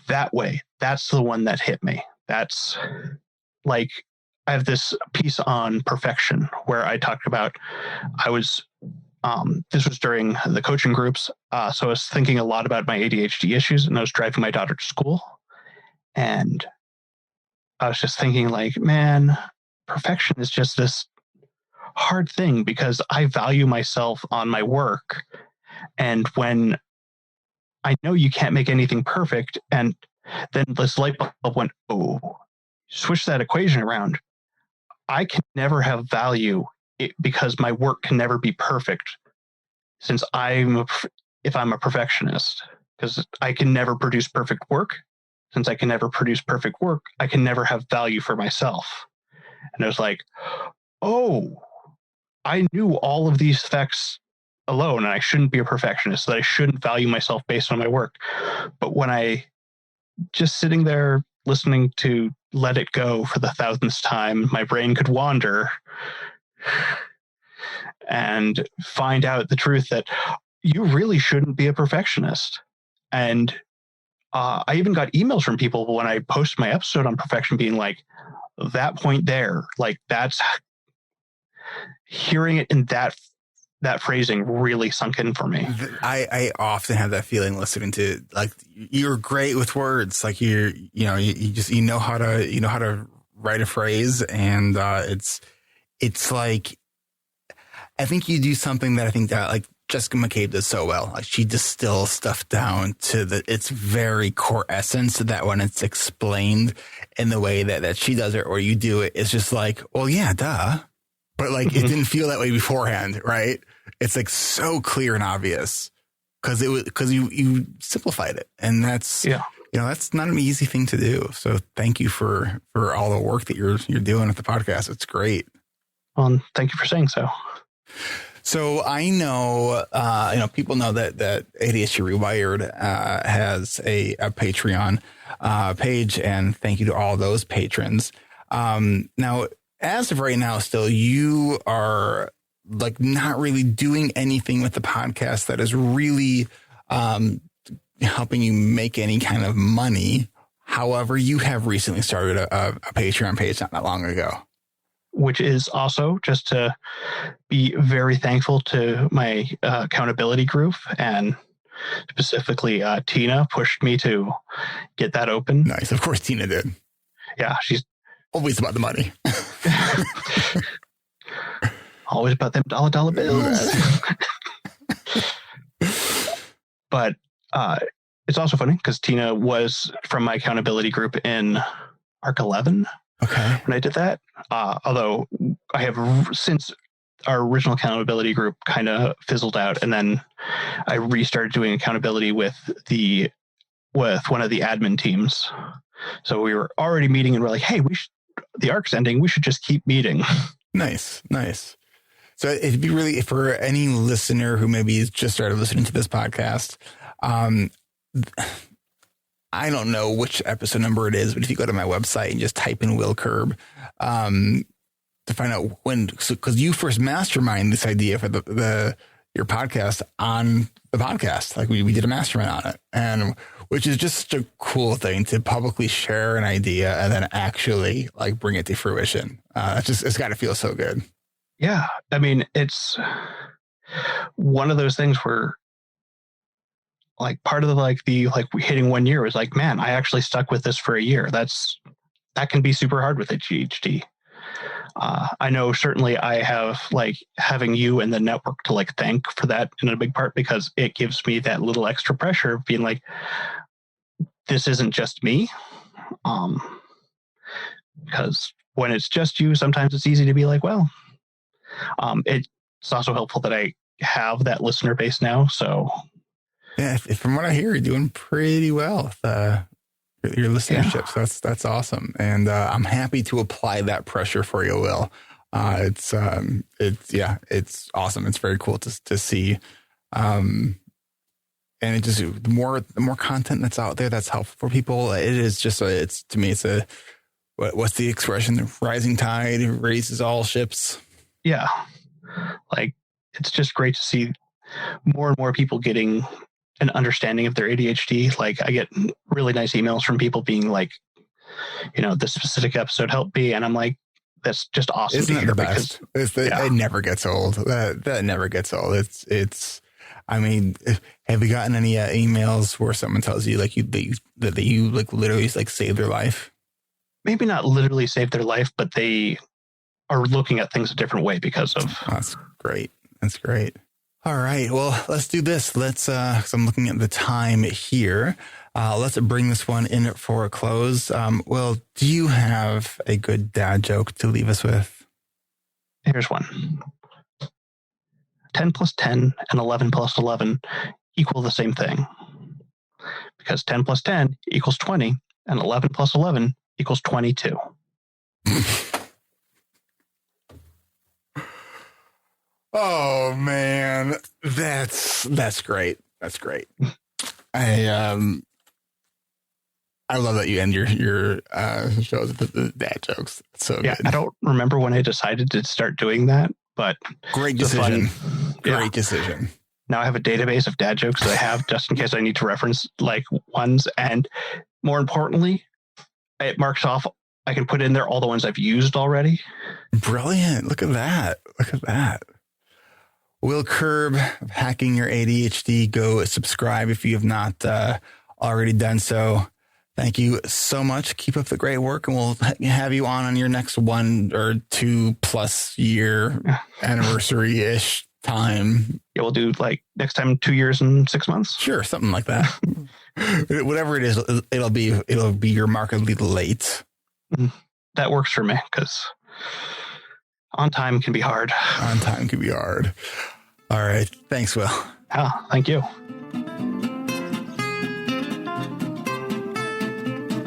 [SPEAKER 1] that way, that's the one that hit me. That's like, I have this piece on perfection where I talked about, this was during the coaching groups. So I was thinking a lot about my ADHD issues, and I was driving my daughter to school, and I was just thinking like, man, perfection is just this hard thing because I value myself on my work. And when I know you can't make anything perfect, and then this light bulb went, oh, switch that equation around. I can never have value because my work can never be perfect, since if I'm a perfectionist, because I can never produce perfect work. since I can never produce perfect work, I can never have value for myself. And it was like, oh, I knew all of these facts alone, and I shouldn't be a perfectionist, that I shouldn't value myself based on my work. But when I just sitting there listening to Let It Go for the 1000th time, my brain could wander and find out the truth that you really shouldn't be a perfectionist. And I even got emails from people when I posted my episode on perfection being like, that point there, like that's hearing it in that phrasing really sunk in for me.
[SPEAKER 2] I often have that feeling listening to, like, you're great with words. Like you know how to write a phrase. And it's like, I think you do something that I think that like Jessica McCabe does so well. Like she distills stuff down to its very core essence, so that when it's explained in the way that she does it or you do it, it's just like, well, yeah, duh. But like it didn't feel that way beforehand, right? It's like so clear and obvious because you simplified it, and that's that's not an easy thing to do. So thank you for all the work that you're doing at the podcast. It's great.
[SPEAKER 1] Well, thank you for saying so.
[SPEAKER 2] So I know, people know that ADHD Rewired has a Patreon page, and thank you to all those patrons. Now, as of right now, still, you are like not really doing anything with the podcast that is really helping you make any kind of money. However, you have recently started a Patreon page not that long ago.
[SPEAKER 1] Which is also just to be very thankful to my accountability group, and specifically Tina pushed me to get that open.
[SPEAKER 2] Nice. Of course, Tina did.
[SPEAKER 1] Yeah, she's
[SPEAKER 2] always about the money.
[SPEAKER 1] Always about them dollar bills. But it's also funny because Tina was from my accountability group in ARC 11.
[SPEAKER 2] Okay.
[SPEAKER 1] When I did that, although I have since our original accountability group kind of fizzled out, and then I restarted doing accountability with one of the admin teams. So we were already meeting, and we're like, "Hey, the arc's ending. We should just keep meeting."
[SPEAKER 2] Nice. So it'd be really, for any listener who maybe has just started listening to this podcast, I don't know which episode number it is, but if you go to my website and just type in Will Curb to find out when, because you first masterminded this idea for your podcast on the podcast. Like we did a mastermind on it, and which is just a cool thing to publicly share an idea and then actually like bring it to fruition. It's got to feel so good.
[SPEAKER 1] Yeah. I mean, it's one of those things where, like, part of the hitting 1 year was like, man, I actually stuck with this for a year. That can be super hard with ADHD. I know certainly I have like having you and the network to like thank for that in a big part, because it gives me that little extra pressure of being like, this isn't just me. Because when it's just you, sometimes it's easy to be like, well, it's also helpful that I have that listener base now. So
[SPEAKER 2] yeah, from what I hear, you're doing pretty well with your listenership. Yeah. So that's awesome. And I'm happy to apply that pressure for you, Will. It's awesome. It's very cool to see. And it just, the more content that's out there that's helpful for people, it is just, to me, it's what's the expression? The rising tide raises all ships.
[SPEAKER 1] Yeah. Like, it's just great to see more and more people getting an understanding of their ADHD. Like, I get really nice emails from people being like, this specific episode helped me. And I'm like, that's just awesome.
[SPEAKER 2] Isn't it the best? It never gets old. That never gets old. I mean, have you gotten any emails where someone tells you like that you like literally like saved their life?
[SPEAKER 1] Maybe not literally saved their life, but they are looking at things a different way because of.
[SPEAKER 2] Oh, that's great. That's great. All right. Well, let's do this. So I'm looking at the time here. Let's bring this one in for a close. Will, do you have a good dad joke to leave us with?
[SPEAKER 1] Here's one. 10 plus 10 and 11 plus 11 equal the same thing. Because 10 plus 10 equals 20 And 11 plus 11 equals 22.
[SPEAKER 2] Oh man, that's great. That's great. I love that you end your shows with the dad jokes. It's so good.
[SPEAKER 1] I don't remember when I decided to start doing that, but
[SPEAKER 2] great decision. Great decision.
[SPEAKER 1] Now I have a database of dad jokes that I have just in case I need to reference like ones, and more importantly, it marks off. I can put in there all the ones I've used already.
[SPEAKER 2] Brilliant! Look at that. Look at that. Will Curb, Hacking Your ADHD. Go subscribe if you have not already done so. Thank you so much. Keep up the great work, and we'll have you on your next 1 or 2+ year anniversary-ish time.
[SPEAKER 1] Yeah, we'll do like next time 2 years and 6 months.
[SPEAKER 2] Sure, something like that. Whatever it is, it'll be your markedly late.
[SPEAKER 1] That works for me because on time can be hard.
[SPEAKER 2] On time can be hard. All right. Thanks, Will.
[SPEAKER 1] Thank you.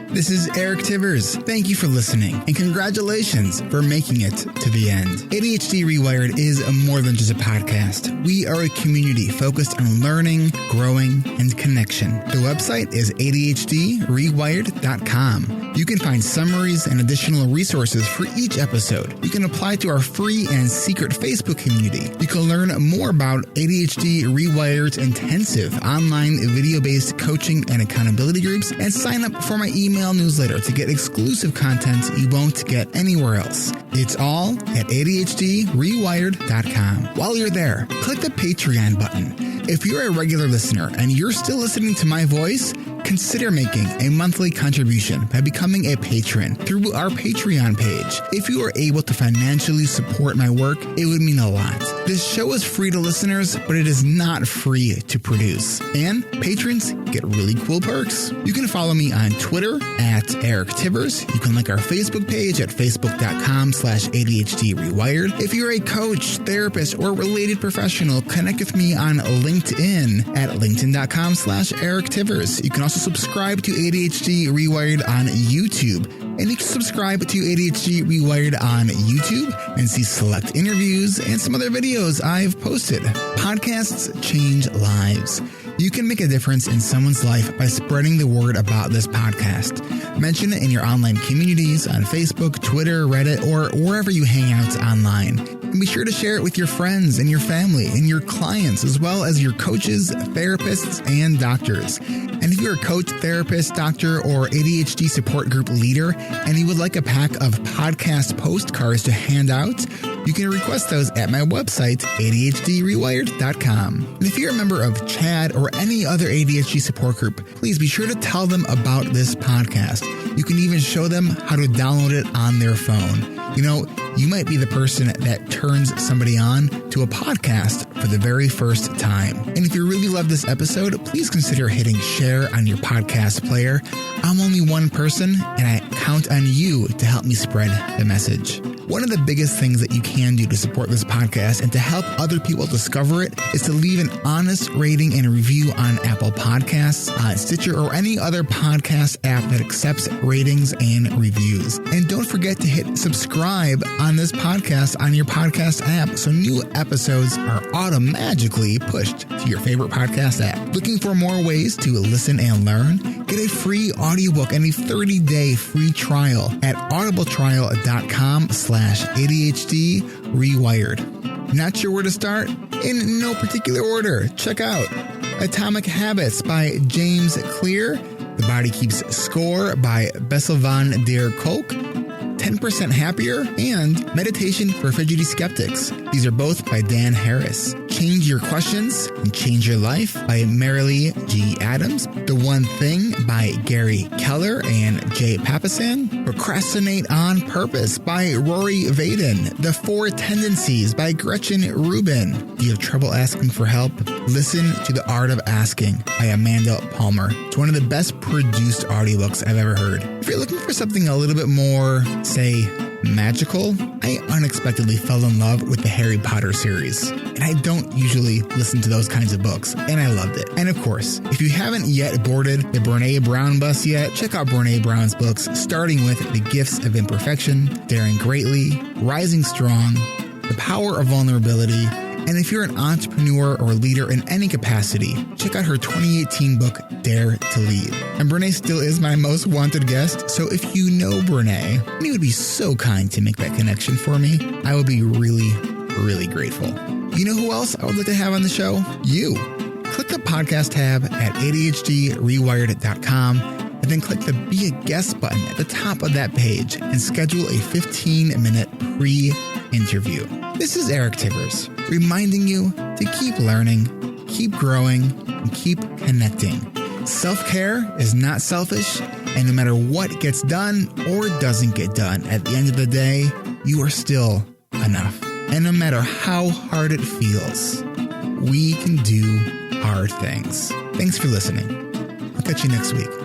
[SPEAKER 2] This is Eric Tivers. Thank you for listening, and congratulations for making it to the end. ADHD Rewired is more than just a podcast. We are a community focused on learning, growing, and connection. The website is ADHDrewired.com. You can find summaries and additional resources for each episode. You can apply to our free and secret Facebook community. You can learn more about ADHD Rewired's intensive online video-based coaching and accountability groups, and sign up for my email newsletter to get exclusive content you won't get anywhere else. It's all at ADHDrewired.com. While you're there, click the Patreon button. If you're a regular listener and you're still listening to my voice, consider making a monthly contribution by becoming a patron through our Patreon page. If you are able to financially support my work, it would mean a lot. This show is free to listeners, but it is not free to produce. And patrons get really cool perks. You can follow me on Twitter at Eric Tivers. You can like our Facebook page at facebook.com/ADHDrewired. If you're a coach, therapist, or related professional, connect with me on LinkedIn at linkedin.com/Eric Tivers. You can also subscribe to ADHD Rewired on YouTube. And you can subscribe to ADHD Rewired on YouTube and see select interviews and some other videos I've posted. Podcasts change lives. You can make a difference in someone's life by spreading the word about this podcast. Mention it in your online communities on Facebook, Twitter, Reddit, or wherever you hang out online. And be sure to share it with your friends and your family and your clients, as well as your coaches, therapists, and doctors. And if you're a coach, therapist, doctor, or ADHD support group leader, and you would like a pack of podcast postcards to hand out, you can request those at my website, ADHDrewired.com. And if you're a member of CHAD or any other ADHD support group, please be sure to tell them about this podcast. You can even show them how to download it on their phone. You know, you might be the person that turns somebody on to a podcast for the very first time. And if you really love this episode, please consider hitting share on your podcast player. I'm only one person, and I count on you to help me spread the message. One of the biggest things that you can do to support this podcast and to help other people discover it is to leave an honest rating and review on Apple Podcasts, Stitcher, or any other podcast app that accepts ratings and reviews. And don't forget to hit subscribe on this podcast on your podcast app so new episodes are automatically pushed to your favorite podcast app. Looking for more ways to listen and learn? Get a free audiobook and a 30-day free trial at audibletrial.com/ADHD Rewired. Not sure where to start? In no particular order. Check out Atomic Habits by James Clear, The Body Keeps Score by Bessel van der Kolk, 10% Happier, and Meditation for Fidgety Skeptics. These are both by Dan Harris. Change Your Questions and Change Your Life by Marilee G. Adams. The One Thing by Gary Keller and Jay Papasan. Procrastinate on Purpose by Rory Vaden. The Four Tendencies by Gretchen Rubin. Do you have trouble asking for help? Listen to The Art of Asking by Amanda Palmer. It's one of the best produced audiobooks I've ever heard. If you're looking for something a little bit more, say, magical, I unexpectedly fell in love with the Harry Potter series. And I don't usually listen to those kinds of books, and I loved it. And of course, if you haven't yet boarded the Brené Brown bus yet, check out Brené Brown's books, starting with The Gifts of Imperfection, Daring Greatly, Rising Strong, The Power of Vulnerability, and if you're an entrepreneur or leader in any capacity, check out her 2018 book, Dare to Lead. And Brené still is my most wanted guest, so if you know Brené, and you would be so kind to make that connection for me, I would be really, really grateful. You know who else I would like to have on the show? You. Click the podcast tab at ADHDrewired.com and then click the Be a Guest button at the top of that page and schedule a 15-minute pre-interview. This is Eric Tivers, reminding you to keep learning, keep growing, and keep connecting. Self-care is not selfish, and no matter what gets done or doesn't get done, at the end of the day, you are still enough. And no matter how hard it feels, we can do hard things. Thanks for listening. I'll catch you next week.